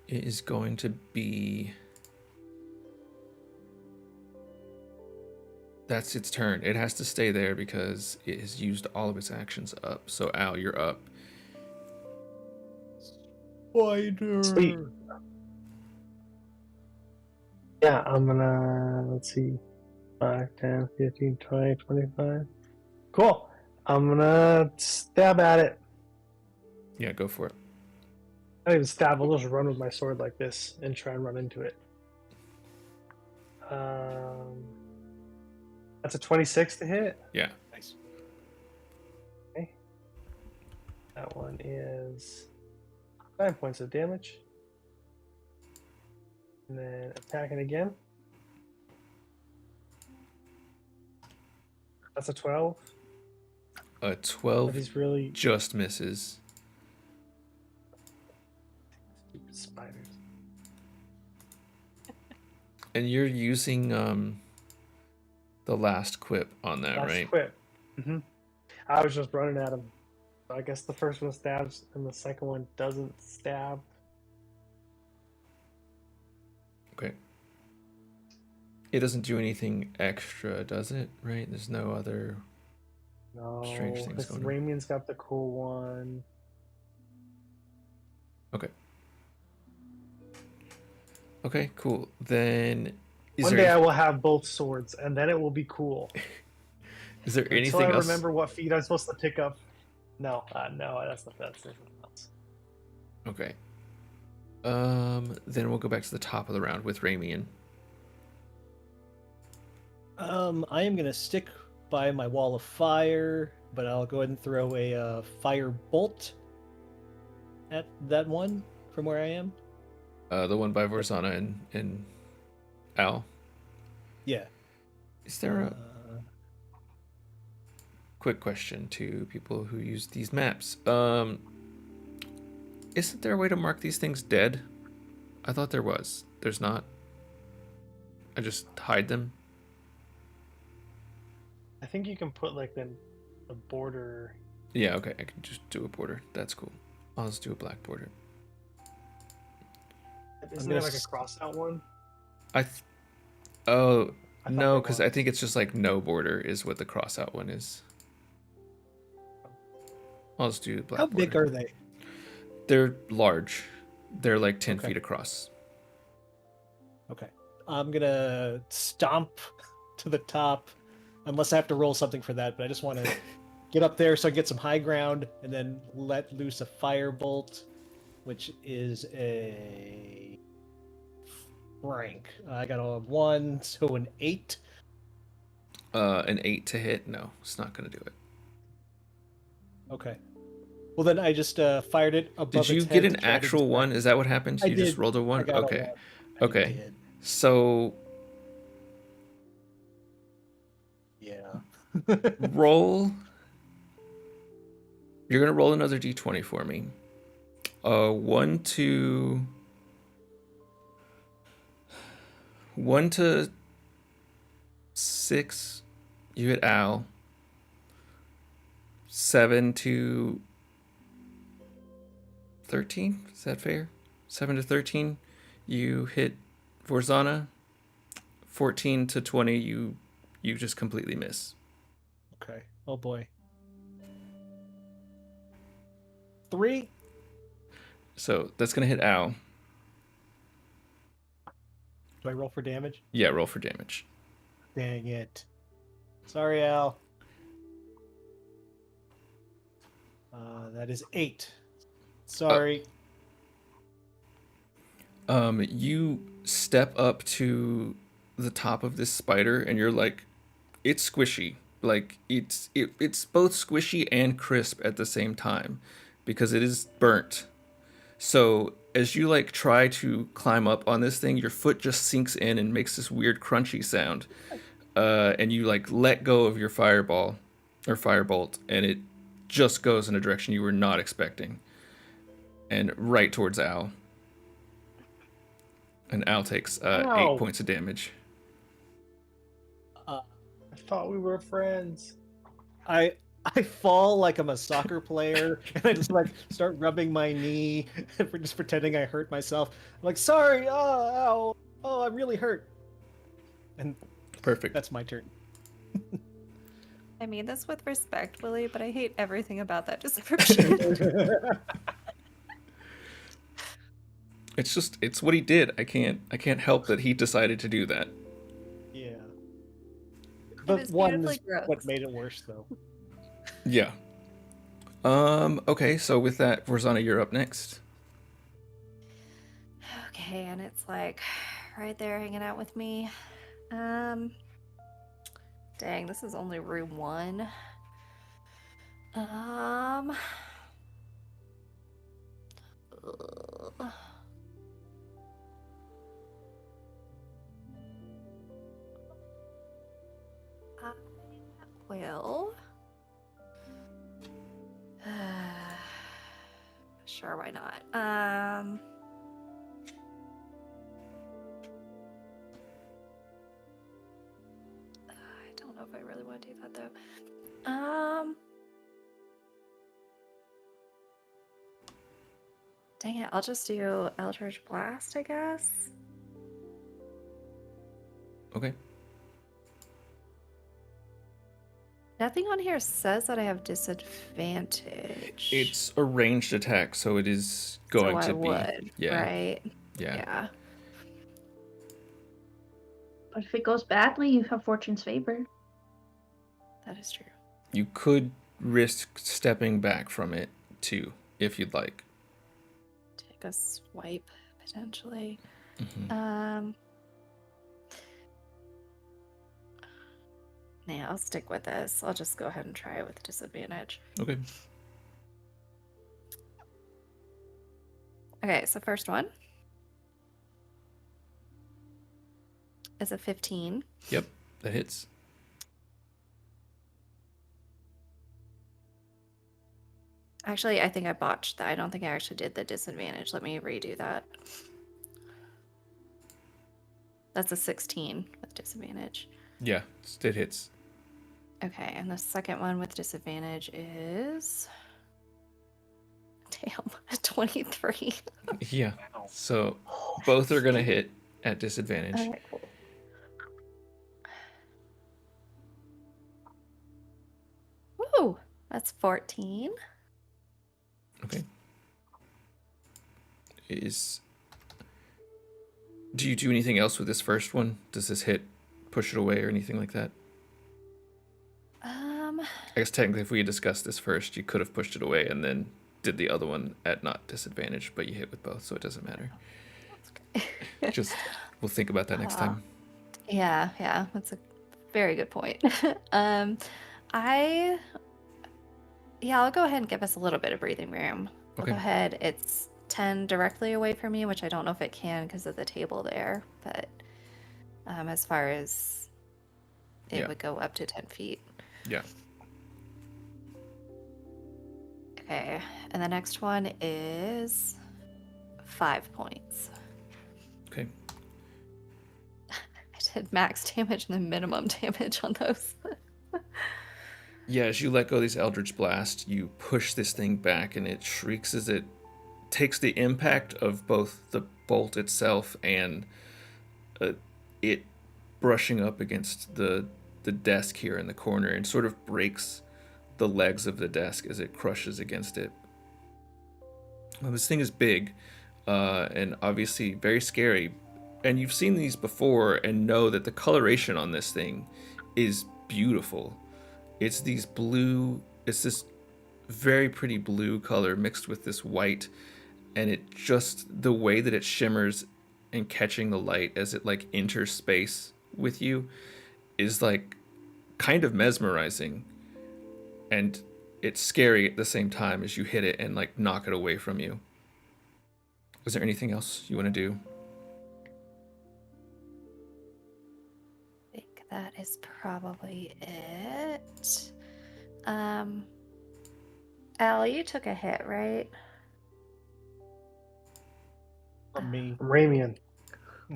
[SPEAKER 1] it is going to be... That's its turn. It has to stay there because it has used all of its actions up. So Al, you're up.
[SPEAKER 4] Spider.
[SPEAKER 3] Sweet. Yeah, I'm gonna, let's see, 5, 10, 15, 20, 25. Cool. I'm gonna stab at it.
[SPEAKER 1] Yeah, go for it.
[SPEAKER 3] I don't even stab, I'll just run with my sword like this and try and run into it. That's a 26 to hit.
[SPEAKER 1] Yeah.
[SPEAKER 4] Nice.
[SPEAKER 3] Okay. is 9 points of damage. And then attacking again. That's a 12.
[SPEAKER 1] A
[SPEAKER 3] But
[SPEAKER 1] 12
[SPEAKER 3] he's really
[SPEAKER 1] just misses.
[SPEAKER 3] stupid spiders.
[SPEAKER 1] And you're using the last quip on that,
[SPEAKER 3] Last
[SPEAKER 1] right?
[SPEAKER 3] quip. I was just running at him. So I guess the first one stabs and the second one doesn't stab.
[SPEAKER 1] Okay. It doesn't do anything extra, does it? Right? There's no other
[SPEAKER 3] No,
[SPEAKER 1] strange things
[SPEAKER 3] because
[SPEAKER 1] going on.
[SPEAKER 3] Ramian's got the cool one.
[SPEAKER 1] Okay. Okay, cool. Then
[SPEAKER 3] One day I will have both swords, and then it will be cool.
[SPEAKER 1] is there
[SPEAKER 3] Until
[SPEAKER 1] anything
[SPEAKER 3] I
[SPEAKER 1] else?
[SPEAKER 3] remember what feat I'm supposed to pick up. No, that's not that. Else.
[SPEAKER 1] Okay. Then we'll go back to the top of the round with Ramian.
[SPEAKER 4] I am gonna stick by my wall of fire, but I'll go ahead and throw a fire bolt at that one from where I am.
[SPEAKER 1] The one by Vorzana and Al.
[SPEAKER 4] Yeah.
[SPEAKER 1] Is there a quick question to people who use these maps? Isn't there a way to mark these things dead? I thought there was. There's not. I just hide them.
[SPEAKER 3] I think you can put like a border.
[SPEAKER 1] Yeah, okay. I can just do a border. That's cool. I'll just do a black border.
[SPEAKER 3] Isn't there like a cross out one?
[SPEAKER 1] Oh,
[SPEAKER 3] I thought
[SPEAKER 1] no,
[SPEAKER 3] there
[SPEAKER 1] because I
[SPEAKER 3] was.
[SPEAKER 1] think it's just like no border is what the cross out one is. I'll just do black
[SPEAKER 4] How
[SPEAKER 1] border.
[SPEAKER 4] big are they?
[SPEAKER 1] They're large. They're like 10
[SPEAKER 4] Okay.
[SPEAKER 1] feet across.
[SPEAKER 4] Okay. I'm gonna stomp to the top, unless I have to roll something for that, but I just want to get up there so I get some high ground and then let loose a firebolt, which is a rank. I got a 1, so an 8.
[SPEAKER 1] An 8 to hit? No, it's not going to do it.
[SPEAKER 4] Okay. Well, then I just fired it above
[SPEAKER 1] Did you
[SPEAKER 4] its
[SPEAKER 1] get
[SPEAKER 4] head
[SPEAKER 1] an
[SPEAKER 4] to try to
[SPEAKER 1] actual one?
[SPEAKER 4] distract.
[SPEAKER 1] Is that what happened?
[SPEAKER 4] I
[SPEAKER 1] You just
[SPEAKER 4] did.
[SPEAKER 1] rolled a 1?
[SPEAKER 4] I got a
[SPEAKER 1] Okay.
[SPEAKER 4] 1. I
[SPEAKER 1] Okay.
[SPEAKER 4] did.
[SPEAKER 1] So
[SPEAKER 4] Yeah.
[SPEAKER 1] roll. You're going to roll another d20 for me. 1 to 6, you hit Al. 7 to 13, is that fair? 7 to 13, you hit Vorzana. 14 to 20, you just completely miss.
[SPEAKER 4] Okay. Oh boy. 3.
[SPEAKER 1] So that's gonna hit Al.
[SPEAKER 4] Do I roll for damage?
[SPEAKER 1] Yeah, roll for damage.
[SPEAKER 4] Dang it. Sorry, Al. That is 8. Sorry.
[SPEAKER 1] You step up to the top of this spider and you're like, it's squishy. Like it's both squishy and crisp at the same time because it is burnt. So as you like try to climb up on this thing, your foot just sinks in and makes this weird crunchy sound. And you like let go of your fireball or firebolt and it just goes in a direction you were not expecting. And right towards Al. And Al takes 8 points of damage.
[SPEAKER 3] I thought we were friends.
[SPEAKER 4] I fall like I'm a soccer player, and I just like start rubbing my knee, and just pretending I hurt myself. I'm like, sorry, ow, oh, I'm really hurt. And
[SPEAKER 1] Perfect.
[SPEAKER 4] that's my turn.
[SPEAKER 2] I mean this with respect, Willie, but I hate everything about that description.
[SPEAKER 1] It's what he did. I can't help that he decided to do that.
[SPEAKER 4] Yeah.
[SPEAKER 2] It
[SPEAKER 4] The
[SPEAKER 2] was
[SPEAKER 4] one
[SPEAKER 2] beautifully
[SPEAKER 4] is
[SPEAKER 2] gross.
[SPEAKER 4] what made it worse, though.
[SPEAKER 1] Yeah. Okay, so with that, Vorzana, you're up next.
[SPEAKER 2] Okay, and it's like right there hanging out with me. Dang, this is only room 1. will. Sure, why not? I don't know if I really want to do that though. Dang it, I'll just do Eldritch Blast, I guess.
[SPEAKER 1] Okay.
[SPEAKER 2] Nothing on here says that I have disadvantage.
[SPEAKER 1] It's a ranged attack, so it is going
[SPEAKER 2] so
[SPEAKER 1] to
[SPEAKER 2] I
[SPEAKER 1] be.
[SPEAKER 2] would,
[SPEAKER 1] Yeah.
[SPEAKER 2] right?
[SPEAKER 1] Yeah.
[SPEAKER 2] Yeah.
[SPEAKER 5] But if it goes badly, you have Fortune's favor.
[SPEAKER 2] That is true.
[SPEAKER 1] You could risk stepping back from it too, if you'd like.
[SPEAKER 2] Take a swipe, potentially.
[SPEAKER 1] Mhm.
[SPEAKER 2] Yeah, I'll stick with this. I'll just go ahead and try it with disadvantage.
[SPEAKER 1] Okay.
[SPEAKER 2] Okay, so first one is a 15.
[SPEAKER 1] Yep, that hits.
[SPEAKER 2] Actually, I think I botched that. I don't think I actually did the disadvantage. Let me redo that. That's a 16 with disadvantage.
[SPEAKER 1] Yeah, it hits.
[SPEAKER 2] Okay, and the second one with disadvantage is... Damn, a 23.
[SPEAKER 1] Yeah. So both are gonna hit at disadvantage.
[SPEAKER 2] Okay, cool. Woo! That's 14.
[SPEAKER 1] Okay. Do you do anything else with this first one? Does this hit push it away or anything like that? I guess technically if we had discussed this first, you could have pushed it away and then did the other one at not disadvantage, but you hit with both, so it doesn't matter. Just we'll think about that next time.
[SPEAKER 2] Yeah, that's a very good point. I'll go ahead and give us a little bit of breathing room. I'll
[SPEAKER 1] Okay.
[SPEAKER 2] go ahead. It's 10 directly away from me, which I don't know if it can because of the table there, but as far as it would go up to 10 feet.
[SPEAKER 1] Yeah.
[SPEAKER 2] Okay, and the next one is 5 points.
[SPEAKER 1] Okay.
[SPEAKER 2] I did max damage and then minimum damage on those.
[SPEAKER 1] Yeah, as you let go of these Eldritch Blast, you push this thing back and it shrieks as it takes the impact of both the bolt itself and it brushing up against the desk here in the corner and sort of breaks the legs of the desk as it crushes against it. Well, this thing is big and obviously very scary, and you've seen these before and know that the coloration on this thing is beautiful. It's this very pretty blue color mixed with this white, and it just, the way that it shimmers and catching the light as it like enters space with you is like kind of mesmerizing, and it's scary at the same time as you hit it and like knock it away from you. Is there anything else you want to do?
[SPEAKER 2] I think that is probably it. Al, you took a hit, right?
[SPEAKER 4] From me.
[SPEAKER 3] Ramian.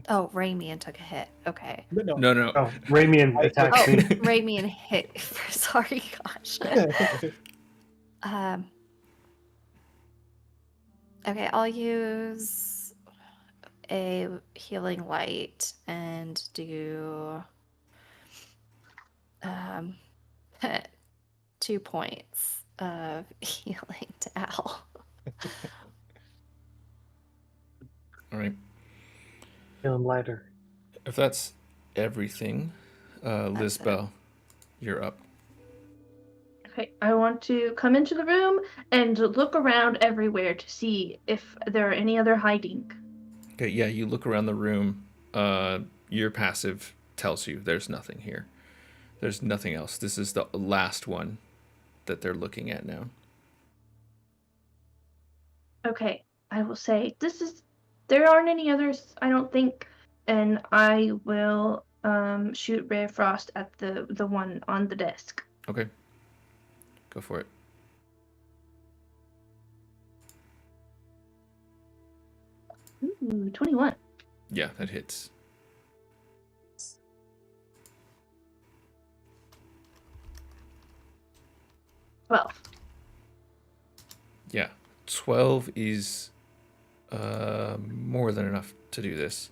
[SPEAKER 2] Oh, Ramian took a hit. Okay.
[SPEAKER 4] No.
[SPEAKER 1] No.
[SPEAKER 3] Oh, Ramian
[SPEAKER 4] I
[SPEAKER 3] attacked
[SPEAKER 2] Oh,
[SPEAKER 3] me.
[SPEAKER 2] Ramian hit. Sorry, gosh. Okay, I'll use a healing light and do 2 points of healing to Al.
[SPEAKER 1] All right.
[SPEAKER 3] Feeling lighter.
[SPEAKER 1] If that's everything, Lisbel, you're up.
[SPEAKER 5] Okay, I want to come into the room and look around everywhere to see if there are any other hiding.
[SPEAKER 1] Okay, yeah, you look around the room. Your passive tells you there's nothing here. There's nothing else. This is the last one that they're looking at now.
[SPEAKER 5] Okay, I will say there aren't any others, I don't think, and I will shoot ray of frost at the one on the desk.
[SPEAKER 1] Okay. Go for it.
[SPEAKER 5] Ooh, 21.
[SPEAKER 1] Yeah, that hits.
[SPEAKER 5] Well,
[SPEAKER 1] Yeah. 12 is more than enough to do this.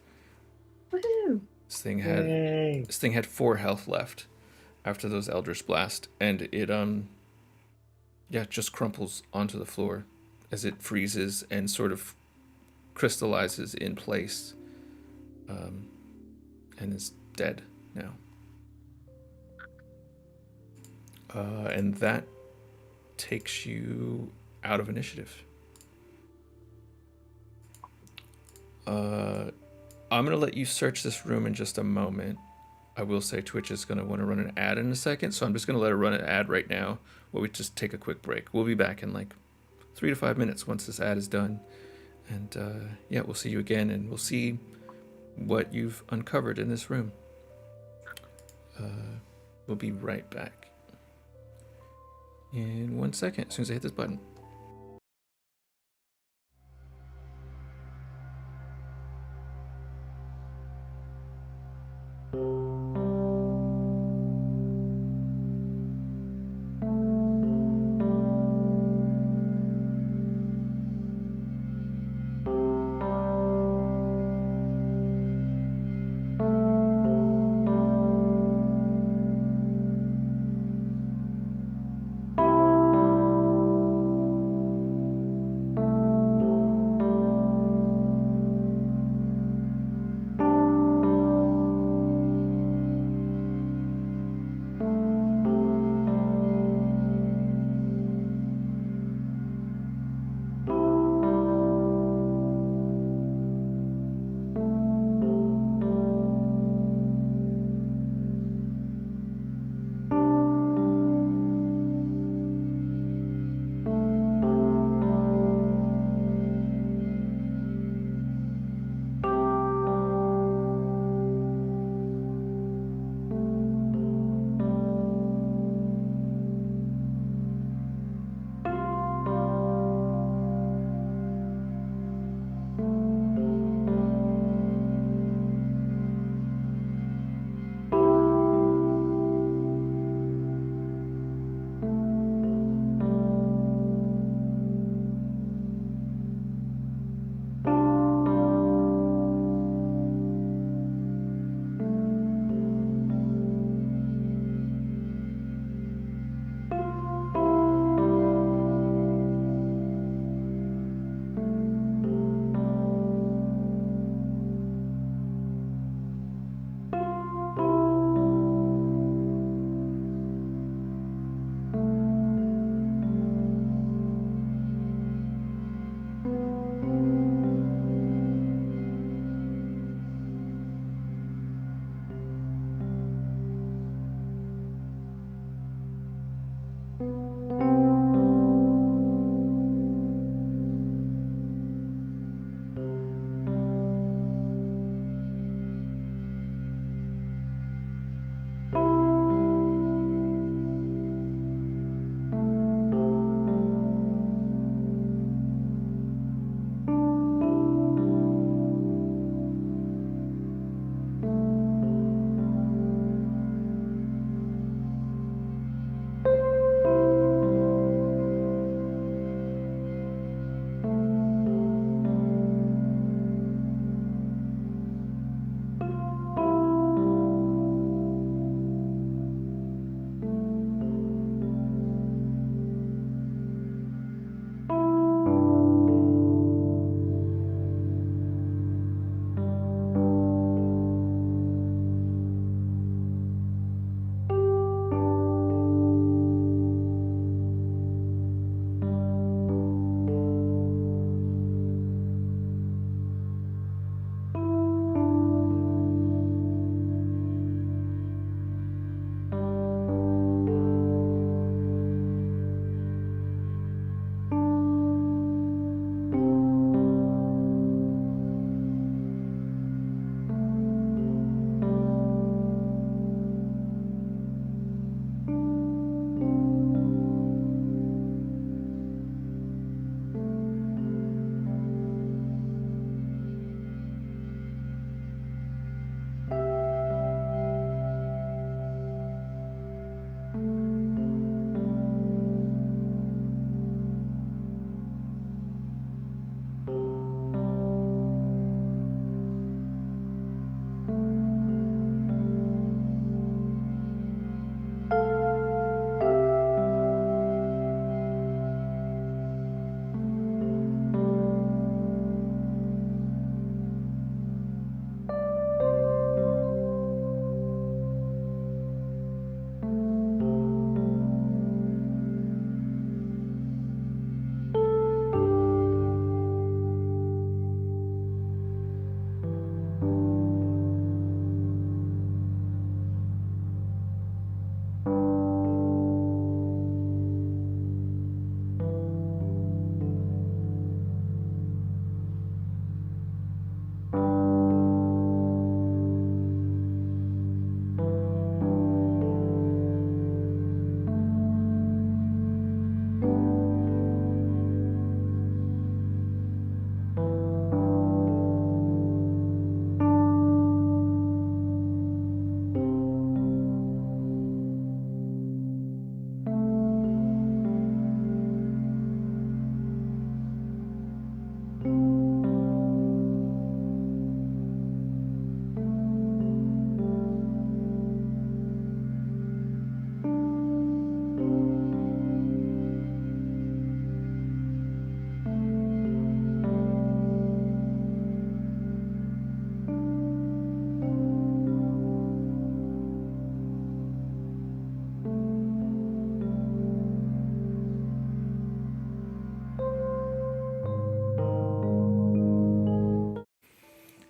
[SPEAKER 5] woohoo!
[SPEAKER 3] Yay.
[SPEAKER 1] This thing had 4 health left after those Eldritch Blast, and it just crumples onto the floor as it freezes and sort of crystallizes in place, and is dead now. And that takes you out of initiative. I'm going to let you search this room in just a moment. I will say Twitch is going to want to run an ad in a second, so I'm just going to let her run an ad right now while we just take a quick break. We'll be back in like 3 to 5 minutes once this ad is done. And yeah, we'll see you again, and we'll see what you've uncovered in this room. We'll be right back in 1 second, as soon as I hit this button.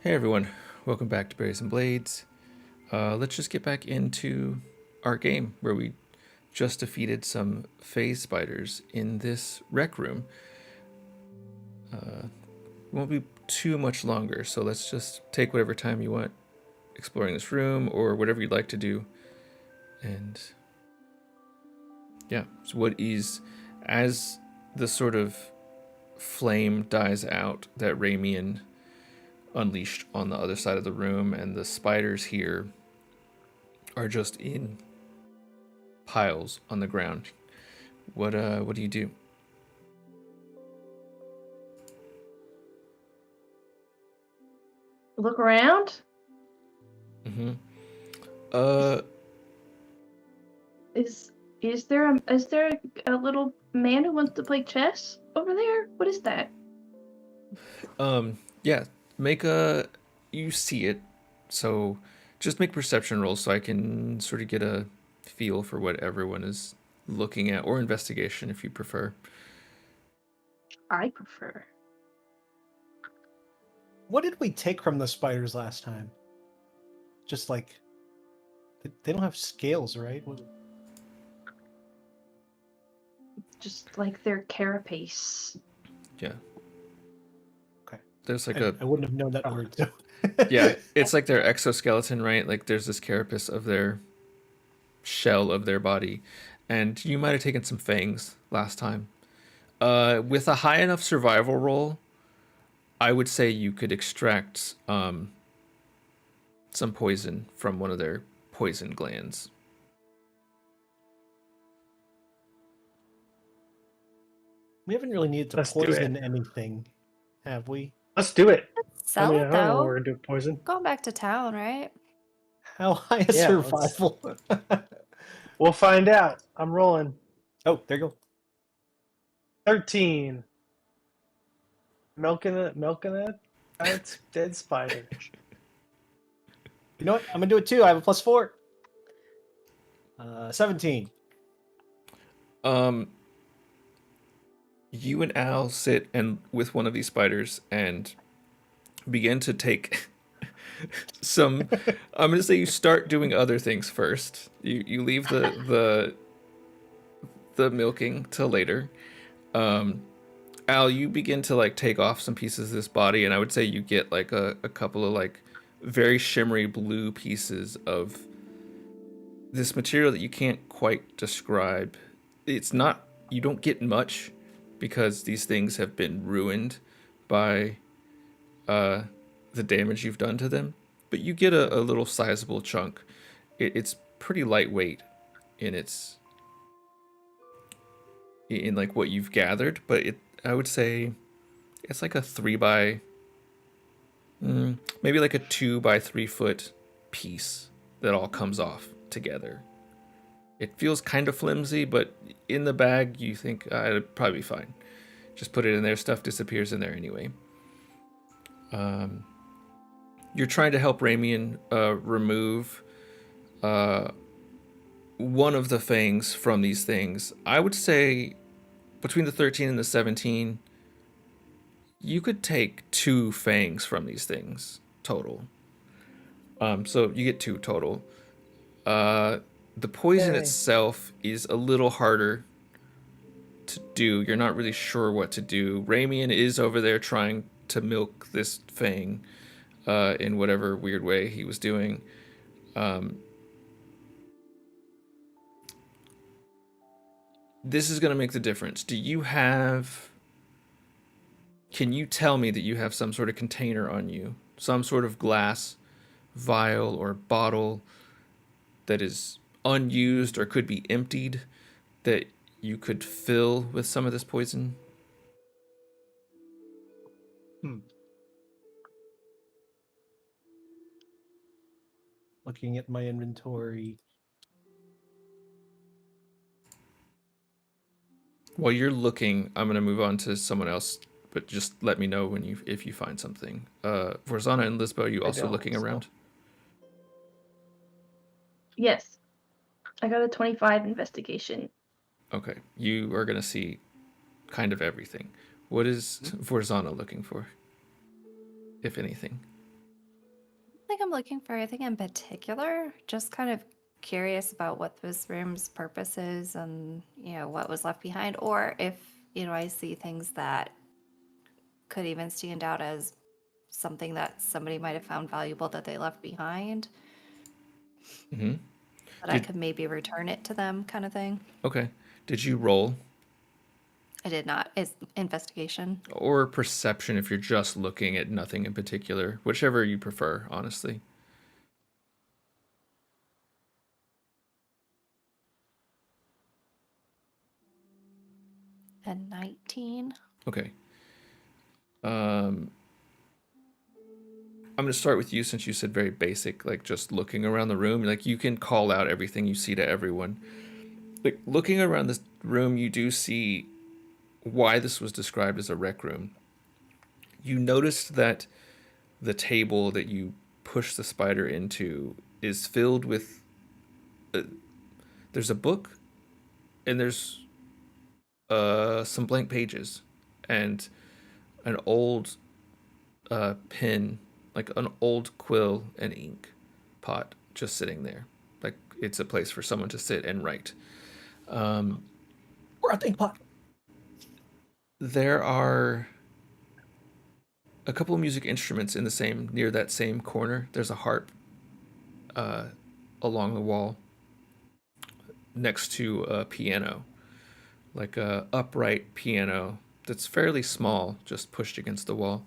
[SPEAKER 1] Hey everyone, welcome back to Berries and Blades. Let's just get back into our game where we just defeated some phase spiders in this rec room. Won't be too much longer, so let's just take whatever time you want exploring this room or whatever you'd like to do. And yeah, so what is, as the sort of flame dies out that Ramian unleashed on the other side of the room, and the spiders here are just in piles on the ground. What do you do?
[SPEAKER 5] Look around.
[SPEAKER 1] Mm-hmm. Uh,
[SPEAKER 5] Is there a little man who wants to play chess over there? What is that?
[SPEAKER 1] yeah. You see it, so just make perception rolls so I can sort of get a feel for what everyone is looking at, or investigation if you prefer.
[SPEAKER 5] I prefer.
[SPEAKER 4] What did we take from the spiders last time? Just like they don't have scales, right?
[SPEAKER 5] Just like their carapace.
[SPEAKER 1] Yeah.
[SPEAKER 4] Okay.
[SPEAKER 1] There's like
[SPEAKER 4] I wouldn't have known that word. So.
[SPEAKER 1] yeah, it's like their exoskeleton, right? Like there's this carapace of their shell of their body, and you might have taken some fangs last time. With a high enough survival roll, I would say you could extract some poison from one of their poison glands.
[SPEAKER 4] We haven't really needed to
[SPEAKER 3] Let's do
[SPEAKER 4] poison
[SPEAKER 3] it.
[SPEAKER 4] anything, have we?
[SPEAKER 3] Let's do it.
[SPEAKER 2] Sell it
[SPEAKER 3] I don't know what
[SPEAKER 2] though.
[SPEAKER 3] we're gonna do with poison.
[SPEAKER 2] Going back to town, right?
[SPEAKER 4] How high is
[SPEAKER 3] Yeah,
[SPEAKER 4] survival?
[SPEAKER 3] We'll find out. I'm rolling.
[SPEAKER 4] Oh, there you go.
[SPEAKER 3] 13. Milking it. That's dead spider.
[SPEAKER 4] You know what? I'm gonna do it too. I have a +4. 17.
[SPEAKER 1] You and Al sit and with one of these spiders and begin to take some. I'm gonna say you start doing other things first. You leave the milking till later. Al, you begin to like take off some pieces of this body, and I would say you get like a couple of like very shimmery blue pieces of this material that you can't quite describe. It's not, you don't get much because these things have been ruined by the damage you've done to them, but you get a little sizable chunk. It's pretty lightweight in its in like what you've gathered, but I would say it's like a 3 by maybe like a 2 by 3 foot piece that all comes off together. It feels kind of flimsy, but in the bag you think it'd probably be fine. Just put it in there, stuff disappears in there anyway. You're trying to help Ramian remove one of the fangs from these things. I would say between the 13 and the 17, you could take 2 fangs from these things total. So you get 2 total. The poison
[SPEAKER 3] Yay.
[SPEAKER 1] itself is a little harder to do. You're not really sure what to do. Ramian is over there trying to milk this fang in whatever weird way he was doing. This is going to make the difference. Can you tell me that you have some sort of container on you? Some sort of glass vial or bottle that is unused or could be emptied that you could fill with some of this poison?
[SPEAKER 4] Looking at my inventory.
[SPEAKER 1] While you're looking, I'm going to move on to someone else, but just let me know if you find something. Vorzana and Lisbo, are you also
[SPEAKER 3] don't,
[SPEAKER 1] looking
[SPEAKER 3] so.
[SPEAKER 1] around?
[SPEAKER 5] Yes. I got a 25 investigation.
[SPEAKER 1] Okay, you are going to see kind of everything. What is Vorzana looking for, if anything?
[SPEAKER 2] think I'm looking for anything in particular. Just kind of curious about what this room's purpose is and, what was left behind. Or if, I see things that could even stand out as something that somebody might have found valuable that they left behind,
[SPEAKER 1] Mm-hmm.
[SPEAKER 2] that I could maybe return it to them, kind of thing.
[SPEAKER 1] Okay. Did you roll?
[SPEAKER 2] I did not. It's investigation.
[SPEAKER 1] Or perception if you're just looking at nothing in particular? Whichever you prefer, honestly.
[SPEAKER 2] And 19.
[SPEAKER 1] Okay. I'm going to start with you since you said very basic, like just looking around the room. Like you can call out everything you see to everyone. Like looking around this room, you do see why this was described as a rec room. You noticed that the table that you push the spider into is filled with. There's a book, and there's some blank pages, and an old pen, like an old quill and ink pot, just sitting there. Like it's a place for someone to sit and write.
[SPEAKER 4] Or a think pot.
[SPEAKER 1] There are a couple of music instruments in the same near that same corner. There's a harp along the wall next to a piano, like a upright piano that's fairly small, just pushed against the wall.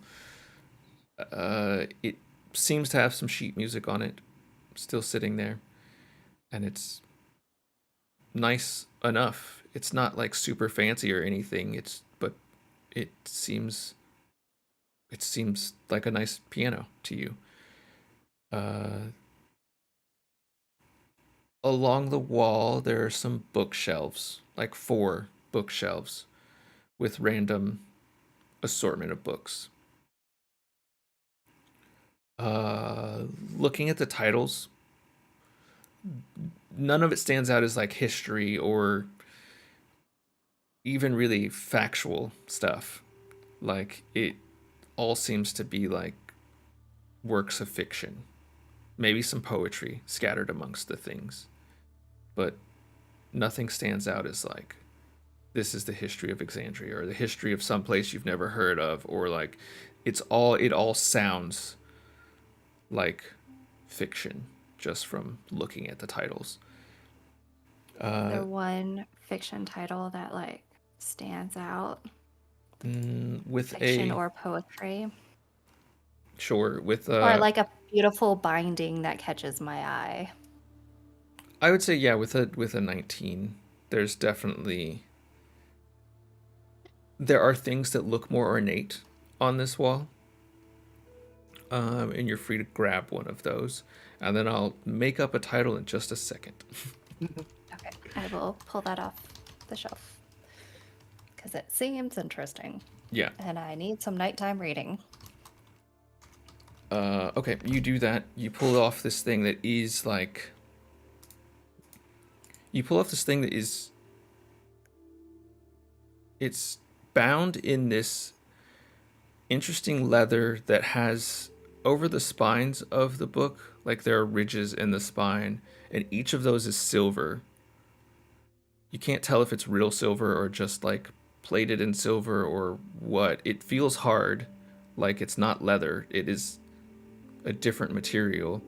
[SPEAKER 1] It seems to have some sheet music on it, still sitting there, and it's nice enough. It's not like super fancy or anything. But it seems like a nice piano to you. Along the wall, there are some bookshelves, like 4 bookshelves, with random assortment of books. Looking at the titles, none of it stands out as like history or even really factual stuff. Like it all seems to be like works of fiction, maybe some poetry scattered amongst the things, but nothing stands out as like this is the history of Exandria or the history of some place you've never heard of, or like it all sounds like fiction just from looking at the titles.
[SPEAKER 2] The one fiction title that like stands out,
[SPEAKER 1] With
[SPEAKER 2] fiction
[SPEAKER 1] a
[SPEAKER 2] or poetry,
[SPEAKER 1] sure with
[SPEAKER 2] or like a beautiful binding that catches my eye.
[SPEAKER 1] I would say yeah, with a 19, there's definitely there are things that look more ornate on this wall. And you're free to grab one of those, and then I'll make up a title in just a second.
[SPEAKER 2] Okay, I will pull that off the shelf because it seems interesting.
[SPEAKER 1] Yeah.
[SPEAKER 2] And I need some nighttime reading.
[SPEAKER 1] Okay, you do that. You pull off this thing that is like. You pull off this thing that is. It's bound in this interesting leather that has over the spines of the book, like there are ridges in the spine, and each of those is silver. You can't tell if it's real silver or just like plated in silver or what. It feels hard, like it's not leather. It is a different material.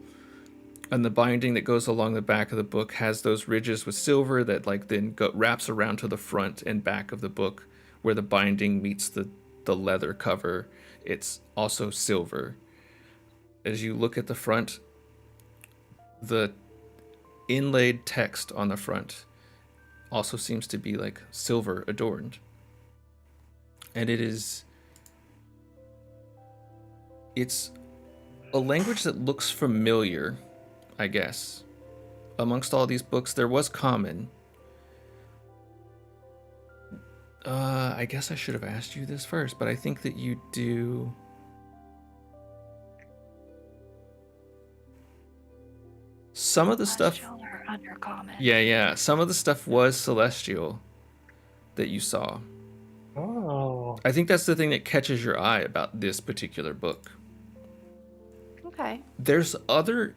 [SPEAKER 1] And the binding that goes along the back of the book has those ridges with silver that like then wraps around to the front and back of the book where the binding meets the leather cover. It's also silver. As you look at the front, the inlaid text on the front also seems to be like silver adorned. And it's a language that looks familiar, I guess. Amongst all these books, there was common. I guess I should have asked you this first, but I think that you do. Some of the stuff.
[SPEAKER 2] Celestial or undercommon.
[SPEAKER 1] Yeah. Some of the stuff was celestial that you saw.
[SPEAKER 3] Oh.
[SPEAKER 1] I think that's the thing that catches your eye about this particular book.
[SPEAKER 2] Okay. Okay.
[SPEAKER 1] There's other.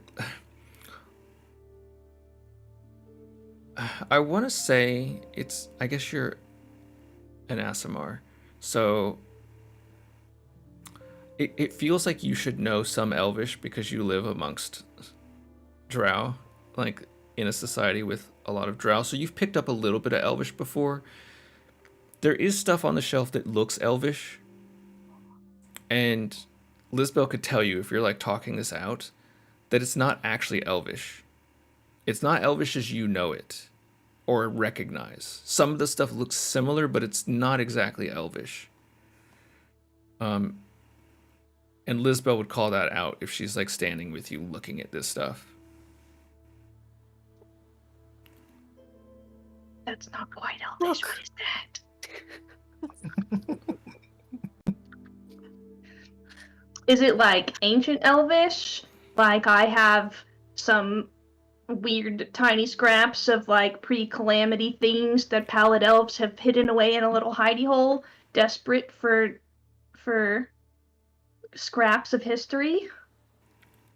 [SPEAKER 1] I want to say it's. I guess you're an Asimar, so it feels like you should know some Elvish because you live amongst Drow, like in a society with a lot of Drow. So you've picked up a little bit of Elvish before. There is stuff on the shelf that looks Elvish, and Lisbel could tell you if you're like talking this out that it's not actually Elvish. It's not Elvish as you know it or recognize. Some of the stuff looks similar, but it's not exactly Elvish. And Lisbel would call that out if she's like standing with you looking at this stuff.
[SPEAKER 5] That's not quite Elvish. What is that? Is it like ancient Elvish? Like I have some weird tiny scraps of like pre-calamity things that Pallid elves have hidden away in a little hidey hole, desperate for scraps of history?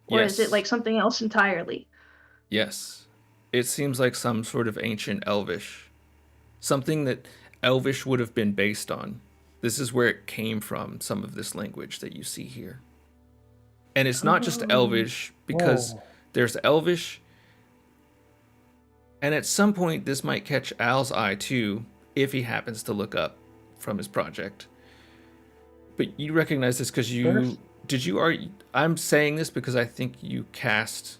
[SPEAKER 5] Or is it
[SPEAKER 1] Yes.
[SPEAKER 5] like something else entirely?
[SPEAKER 1] Yes. It seems like some sort of ancient Elvish. Something that Elvish would have been based on. This is where it came from, some of this language that you see here. And it's not just Elvish, because there's Elvish, and at some point this might catch Al's eye too, if he happens to look up from his project. But you recognize this because I'm saying this because I think you cast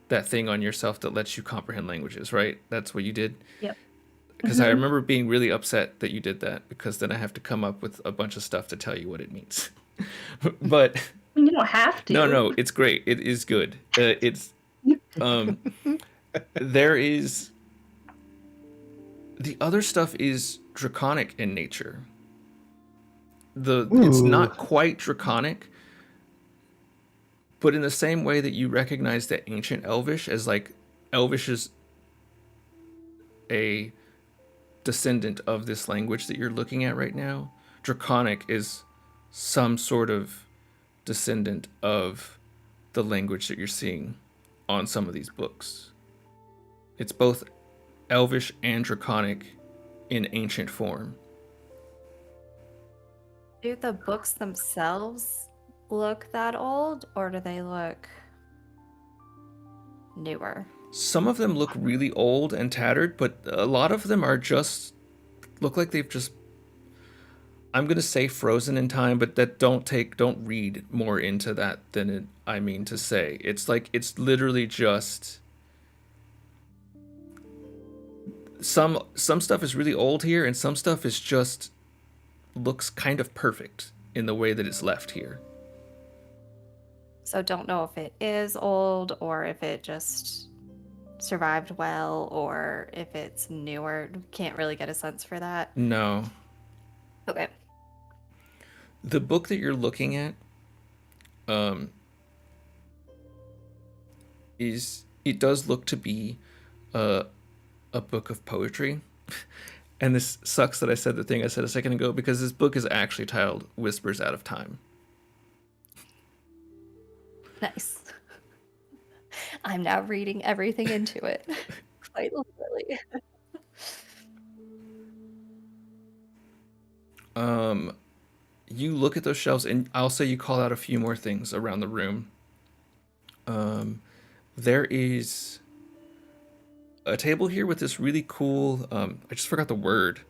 [SPEAKER 1] that thing on yourself that lets you comprehend languages, right? That's what you did?
[SPEAKER 5] Yep.
[SPEAKER 1] Because I remember being really upset that you did that, because then I have to come up with a bunch of stuff to tell you what it means. But
[SPEAKER 5] You don't have to.
[SPEAKER 1] no, it's great. It is good. There is the other stuff is draconic in nature. It's not quite draconic, but in the same way that you recognize that ancient Elvish as like Elvish is a descendant of this language that you're looking at right now, draconic is some sort of descendant of the language that you're seeing on some of these books. It's both Elvish and draconic in ancient form.
[SPEAKER 2] Do the books themselves look that old, or do they look newer?
[SPEAKER 1] Some of them look really old and tattered, but a lot of them are just look like they've just, I'm gonna say frozen in time, but that don't read more into that than I mean to say. It's like it's literally just some stuff is really old here, and some stuff is just looks kind of perfect in the way that it's left here.
[SPEAKER 2] So don't know if it is old or if it just survived well or if it's newer. Can't really get a sense for that.
[SPEAKER 1] No.
[SPEAKER 2] Okay.
[SPEAKER 1] The book that you're looking at it does look to be a book of poetry. And this sucks that I said the thing I said a second ago, because this book is actually titled Whispers Out of Time.
[SPEAKER 2] Nice. I'm now reading everything into it. Quite literally.
[SPEAKER 1] You look at those shelves, and I'll say you call out a few more things around the room. There is a table here with this really cool, I just forgot the word.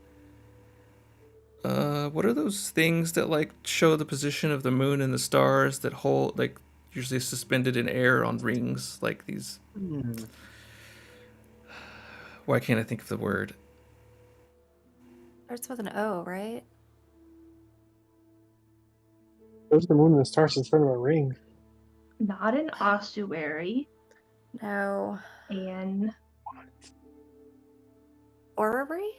[SPEAKER 1] What are those things that like show the position of the moon and the stars that hold, like usually suspended in air on rings, like these? Why can't I think of the word?
[SPEAKER 2] Starts with an O, right?
[SPEAKER 3] There's the moon and the stars in front of a ring.
[SPEAKER 5] Not an ossuary.
[SPEAKER 2] No.
[SPEAKER 5] And
[SPEAKER 2] Orrery?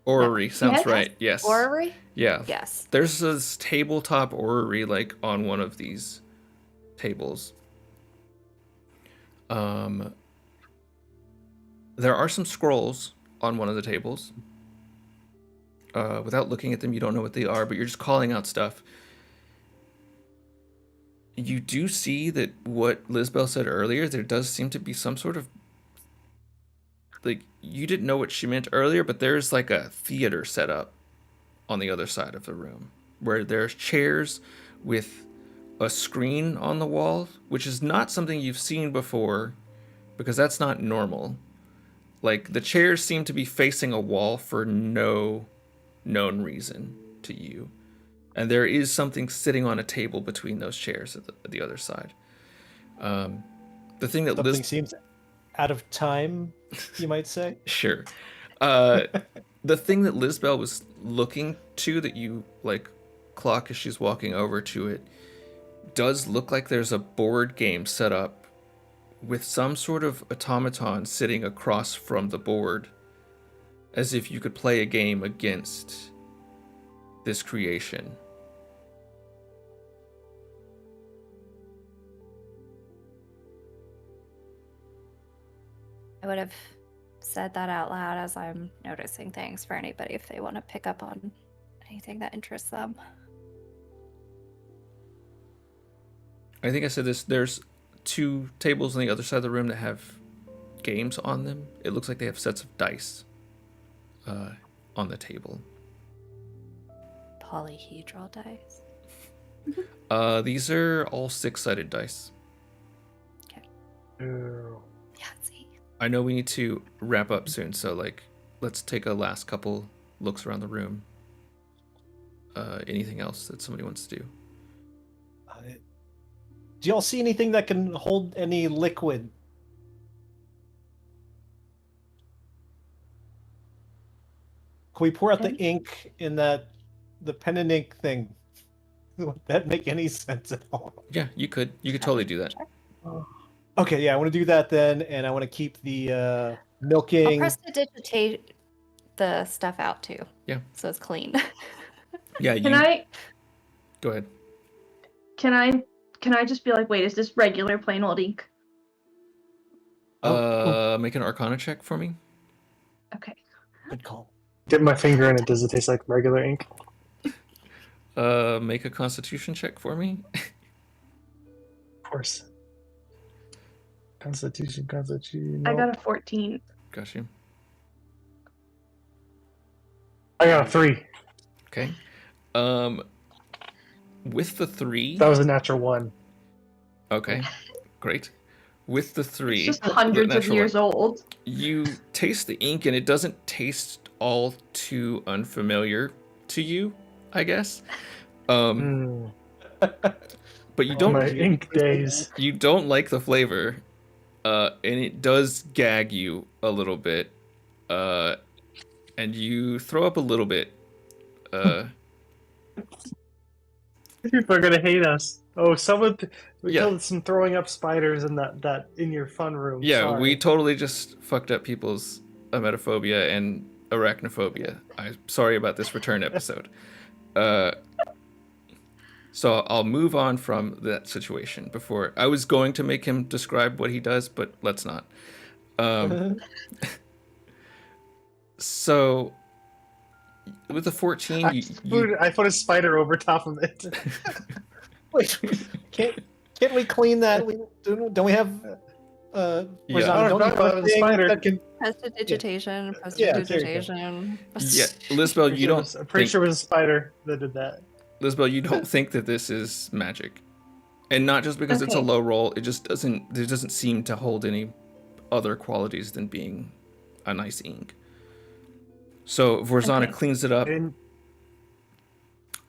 [SPEAKER 1] Orrery, sounds
[SPEAKER 5] Yes.
[SPEAKER 1] right. Yes.
[SPEAKER 2] Orrery?
[SPEAKER 1] Yeah.
[SPEAKER 2] Yes.
[SPEAKER 1] There's this tabletop orrery like on one of these tables. There are some scrolls on one of the tables. Without looking at them, you don't know what they are, but you're just calling out stuff. You do see that what Lisbeth said earlier, there does seem to be some sort of, like, you didn't know what she meant earlier, but there's like a theater set up on the other side of the room where there's chairs with a screen on the wall, which is not something you've seen before because that's not normal. Like, the chairs seem to be facing a wall for no known reason to you. And there is something sitting on a table between those chairs at the other side. The thing that
[SPEAKER 4] Something seems out of time, you might say.
[SPEAKER 1] Sure. The thing that Lisbeth was looking to, that you like clock as she's walking over to it, does look like there's a board game set up with some sort of automaton sitting across from the board, as if you could play a game against this creation.
[SPEAKER 2] I would have said that out loud as I'm noticing things for anybody if they want to pick up on anything that interests them.
[SPEAKER 1] I think I said this. There's 2 tables on the other side of the room that have games on them. It looks like they have sets of dice on the table.
[SPEAKER 2] Polyhedral dice.
[SPEAKER 1] These are all 6-sided dice.
[SPEAKER 3] Ew.
[SPEAKER 2] Yahtzee.
[SPEAKER 1] I know we need to wrap up soon, so like, let's take a last couple looks around the room. Anything else that somebody wants to do?
[SPEAKER 4] Do y'all see anything that can hold any liquid? Can we pour out the ink in the pen and ink thing? Would that make any sense at all?
[SPEAKER 1] Yeah, you could. You could totally do that.
[SPEAKER 4] Okay, yeah, I want to do that then, and I want to keep the
[SPEAKER 2] I'll
[SPEAKER 4] milking.
[SPEAKER 2] prestidigitate the stuff out too.
[SPEAKER 1] Yeah.
[SPEAKER 2] So it's clean.
[SPEAKER 1] Yeah, you.
[SPEAKER 5] Can I
[SPEAKER 1] Go ahead.
[SPEAKER 5] can I just be like, wait, is this regular plain old ink?
[SPEAKER 1] Make an Arcana check for me.
[SPEAKER 5] Okay.
[SPEAKER 4] Good call.
[SPEAKER 3] Dip my finger in it. Does it taste like regular ink?
[SPEAKER 1] Make a Constitution check for me.
[SPEAKER 3] Of course. Constitution.
[SPEAKER 5] I
[SPEAKER 3] No.
[SPEAKER 5] got a 14.
[SPEAKER 1] Got you.
[SPEAKER 3] I got a 3.
[SPEAKER 1] Okay. With the 3.
[SPEAKER 3] That was a natural 1.
[SPEAKER 1] Okay. Great. With the 3.
[SPEAKER 5] It's just hundreds of
[SPEAKER 1] natural
[SPEAKER 5] years
[SPEAKER 1] one,
[SPEAKER 5] old.
[SPEAKER 1] You taste the ink, and it doesn't taste all too unfamiliar to you, I guess. But you don't.
[SPEAKER 3] My ink days.
[SPEAKER 1] You don't like the flavor, and it does gag you a little bit, and you throw up a little bit.
[SPEAKER 3] People are gonna hate us. Oh, we
[SPEAKER 1] Yeah.
[SPEAKER 3] killed some throwing up spiders in that in your fun room.
[SPEAKER 1] Yeah,
[SPEAKER 3] Sorry.
[SPEAKER 1] we totally just fucked up people's emetophobia and arachnophobia. I'm sorry about this return episode. So I'll move on from that situation. Before I was going to make him describe what he does, but let's not. So with the 14,
[SPEAKER 3] I put a spider over top of it.
[SPEAKER 4] Wait, can't we clean that? Don't we have?
[SPEAKER 3] I
[SPEAKER 1] Yeah.
[SPEAKER 3] don't know about the spider.
[SPEAKER 4] that can?
[SPEAKER 2] Prestidigitation.
[SPEAKER 4] Yeah, there you go.
[SPEAKER 2] Prestidigitation.
[SPEAKER 1] Yeah, Lisbeth, you don't.
[SPEAKER 3] I'm pretty sure it was a spider that did that.
[SPEAKER 1] Lisbeth, you don't think that this is magic, and not just because it's a
[SPEAKER 5] Okay.
[SPEAKER 1] low roll. It just doesn't. It doesn't seem to hold any other qualities than being a nice ink. So Vorzana
[SPEAKER 5] Okay.
[SPEAKER 1] cleans it up
[SPEAKER 3] And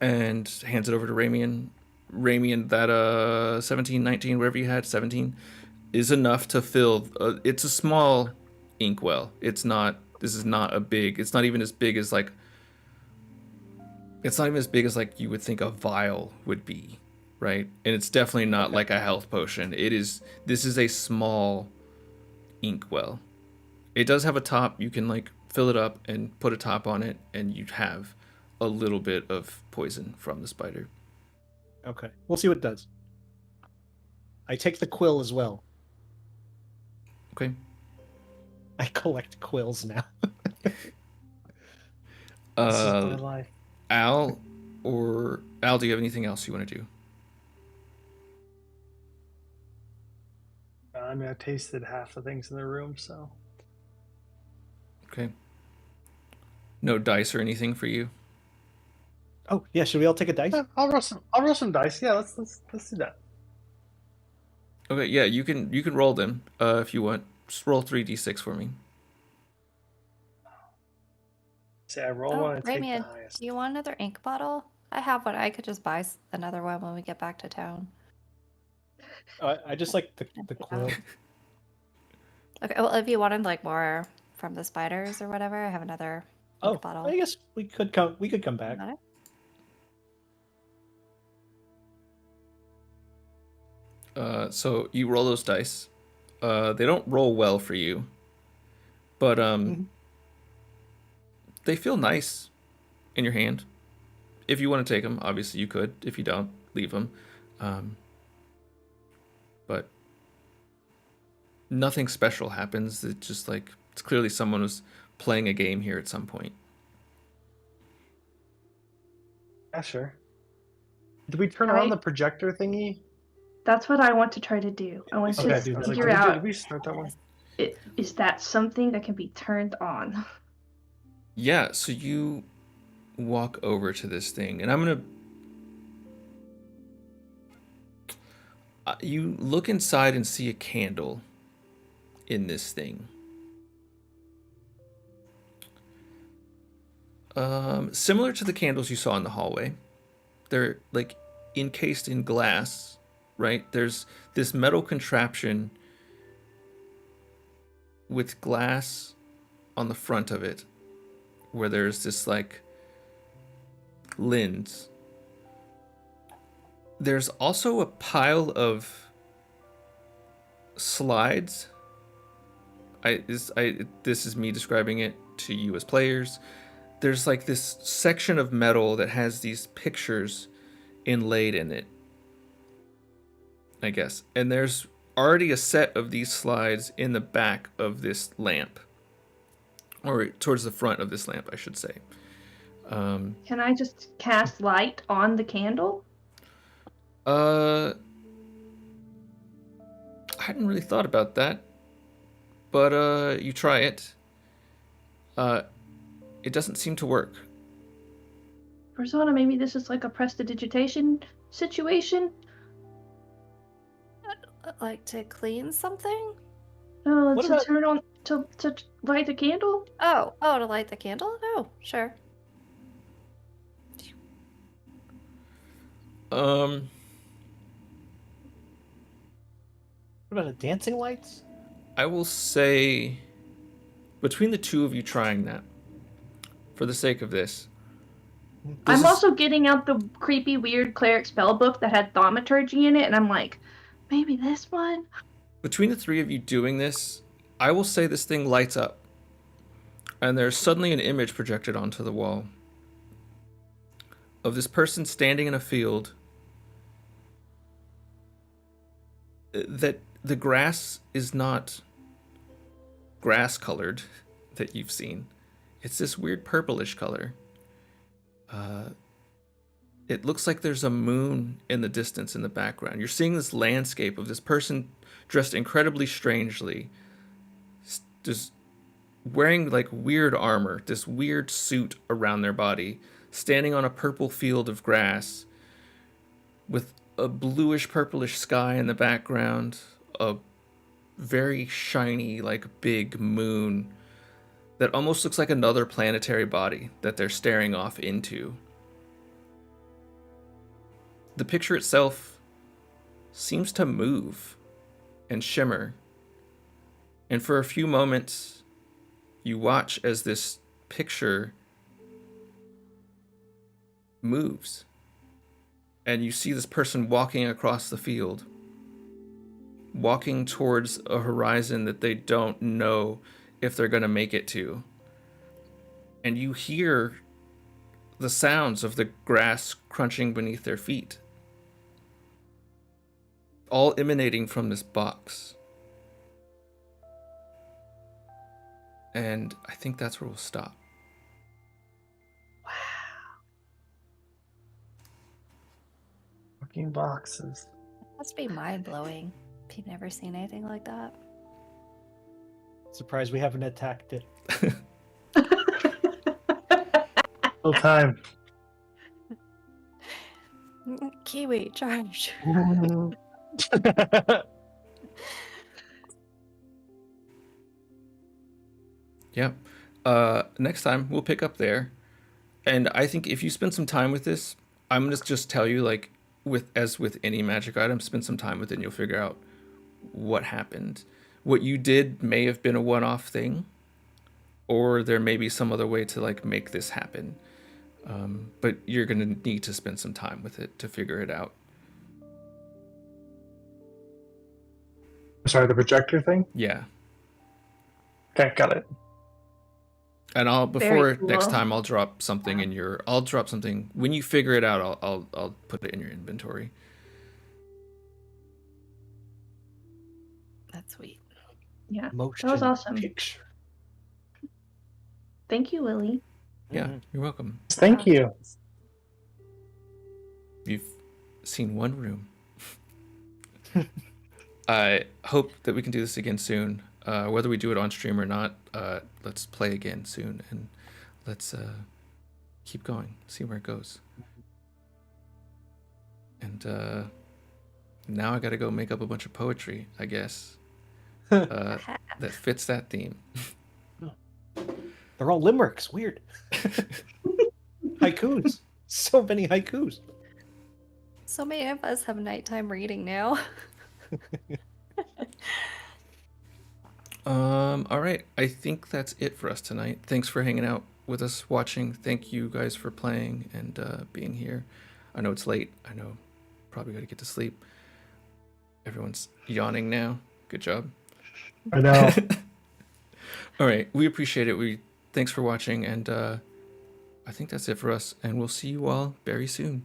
[SPEAKER 1] and hands it over to Ramian. Ramian, that 17, 19, whatever you had, 17, is enough to fill. It's a small inkwell. It's not. This is not a big. It's not even as big as like. It's not even as big as like you would think a vial would be, right? And it's definitely not like a health potion. It is. This is a small inkwell. It does have a top. You can like fill it up and put a top on it, and you have a little bit of poison from the spider.
[SPEAKER 4] Okay, we'll see what it does. I take the quill as well.
[SPEAKER 1] Okay.
[SPEAKER 4] I collect quills now.
[SPEAKER 3] this is my life.
[SPEAKER 1] Al, do you have anything else you want to do?
[SPEAKER 3] I mean, I tasted half the things in the room, so.
[SPEAKER 1] Okay. No dice or anything for you?
[SPEAKER 4] Oh yeah, should we all take a dice?
[SPEAKER 3] Yeah, I'll roll some. I'll roll some dice. Yeah, let's do that.
[SPEAKER 1] Okay, yeah, you can roll them if you want. Just roll 3d6 for me.
[SPEAKER 3] See, I roll
[SPEAKER 2] Oh,
[SPEAKER 3] one and take the
[SPEAKER 2] Ramian,
[SPEAKER 3] highest.
[SPEAKER 2] do you want another ink bottle? I have one. I could just buy another one when we get back to town.
[SPEAKER 4] I just like the quill.
[SPEAKER 2] Okay, well, if you wanted like more from the spiders or whatever, I have another ink
[SPEAKER 4] Oh,
[SPEAKER 2] bottle.
[SPEAKER 4] I guess we could come. We could come back.
[SPEAKER 2] Got it?
[SPEAKER 1] So you roll those dice. They don't roll well for you, but
[SPEAKER 4] Mhm.
[SPEAKER 1] they feel nice in your hand. If you want to take them, obviously you could. If you don't, leave them. But nothing special happens. It's just like it's clearly someone was playing a game here at some point.
[SPEAKER 3] Yeah, sure. Did we turn
[SPEAKER 5] I-
[SPEAKER 3] on the projector thingy?
[SPEAKER 5] That's what I want to try to do. I want
[SPEAKER 3] Okay,
[SPEAKER 5] to
[SPEAKER 3] I was like,
[SPEAKER 5] figure
[SPEAKER 3] did
[SPEAKER 5] out
[SPEAKER 3] we start that one?
[SPEAKER 5] is that something that can be turned on?
[SPEAKER 1] Yeah, so you walk over to this thing, and I'm gonna. You look inside and see a candle in this thing. Similar to the candles you saw in the hallway. They're like encased in glass, right? There's this metal contraption with glass on the front of it where there's this like lens. There's also a pile of slides. This is me describing it to you as players. There's like this section of metal that has these pictures inlaid in it, I guess. And there's already a set of these slides in the back of this lamp, or towards the front of this lamp, I should say.
[SPEAKER 5] Can I just cast light on the candle?
[SPEAKER 1] I hadn't really thought about that, but you try it. It doesn't seem to work.
[SPEAKER 5] Persona, maybe this is like a prestidigitation situation?
[SPEAKER 2] Like to clean something?
[SPEAKER 5] No,
[SPEAKER 4] What
[SPEAKER 5] to
[SPEAKER 4] about-
[SPEAKER 5] turn on to light the candle?
[SPEAKER 2] Oh, to light the candle? Oh, sure.
[SPEAKER 4] What about the dancing lights?
[SPEAKER 1] I will say, between the two of you trying that, for the sake of this,
[SPEAKER 5] I'm also getting out the creepy, weird cleric spell book that had thaumaturgy in it, and I'm like, maybe this one?
[SPEAKER 1] between the three of you doing this, I will say this thing lights up, and there's suddenly an image projected onto the wall of this person standing in a field that the grass is not grass colored that you've seen. It's this weird purplish color. It looks like there's a moon in the distance in the background. You're seeing this landscape of this person dressed incredibly strangely, just wearing like weird armor, this weird suit around their body, standing on a purple field of grass with a bluish purplish sky in the background, a very shiny like big moon that almost looks like another planetary body that they're staring off into. The picture itself seems to move and shimmer, and for a few moments you watch as this picture moves, and you see this person walking across the field, walking towards a horizon that they don't know if they're going to make it to. And you hear the sounds of the grass crunching beneath their feet, all emanating from this box. And I think that's where we'll stop.
[SPEAKER 3] Fucking boxes.
[SPEAKER 2] Must be mind blowing. You've never seen anything like that?
[SPEAKER 4] Surprised we haven't attacked it.
[SPEAKER 3] Full time.
[SPEAKER 2] Kiwi, charge.
[SPEAKER 1] Yeah. Next time we'll pick up there, and I think if you spend some time with this, I'm gonna just tell you, like, with any magic item, spend some time with it and you'll figure out what happened. What you did may have been a one-off thing, or there may be some other way to like make this happen. But you're gonna need to spend some time with it to figure it out.
[SPEAKER 3] Sorry, the projector thing?
[SPEAKER 1] Yeah.
[SPEAKER 3] Okay, got it.
[SPEAKER 1] And I'll
[SPEAKER 5] Very
[SPEAKER 1] next
[SPEAKER 5] cool.
[SPEAKER 1] time I'll drop something in your. I'll drop something when you figure it out. I'll put it in your inventory.
[SPEAKER 2] That's sweet.
[SPEAKER 5] Yeah.
[SPEAKER 4] Motion
[SPEAKER 5] That was awesome.
[SPEAKER 4] picture.
[SPEAKER 5] Thank you, Willie.
[SPEAKER 1] Yeah,
[SPEAKER 4] Mhm.
[SPEAKER 1] you're welcome.
[SPEAKER 3] Thank you.
[SPEAKER 1] You've seen one room. I hope that we can do this again soon. Whether we do it on stream or not, let's play again soon, and let's keep going, see where it goes. And now I gotta go make up a bunch of poetry, I guess, that fits that theme.
[SPEAKER 4] They're all limericks. Weird. Haikus. So many haikus.
[SPEAKER 2] So many of us have nighttime reading now.
[SPEAKER 1] All right, I think that's it for us tonight. Thanks for hanging out with us, watching. Thank you guys for playing and being here. I know it's late. I know probably got to get to sleep. Everyone's yawning now. Good job.
[SPEAKER 3] I know.
[SPEAKER 1] All right, we appreciate it. Thanks for watching, and I think that's it for us, and we'll see you all very soon.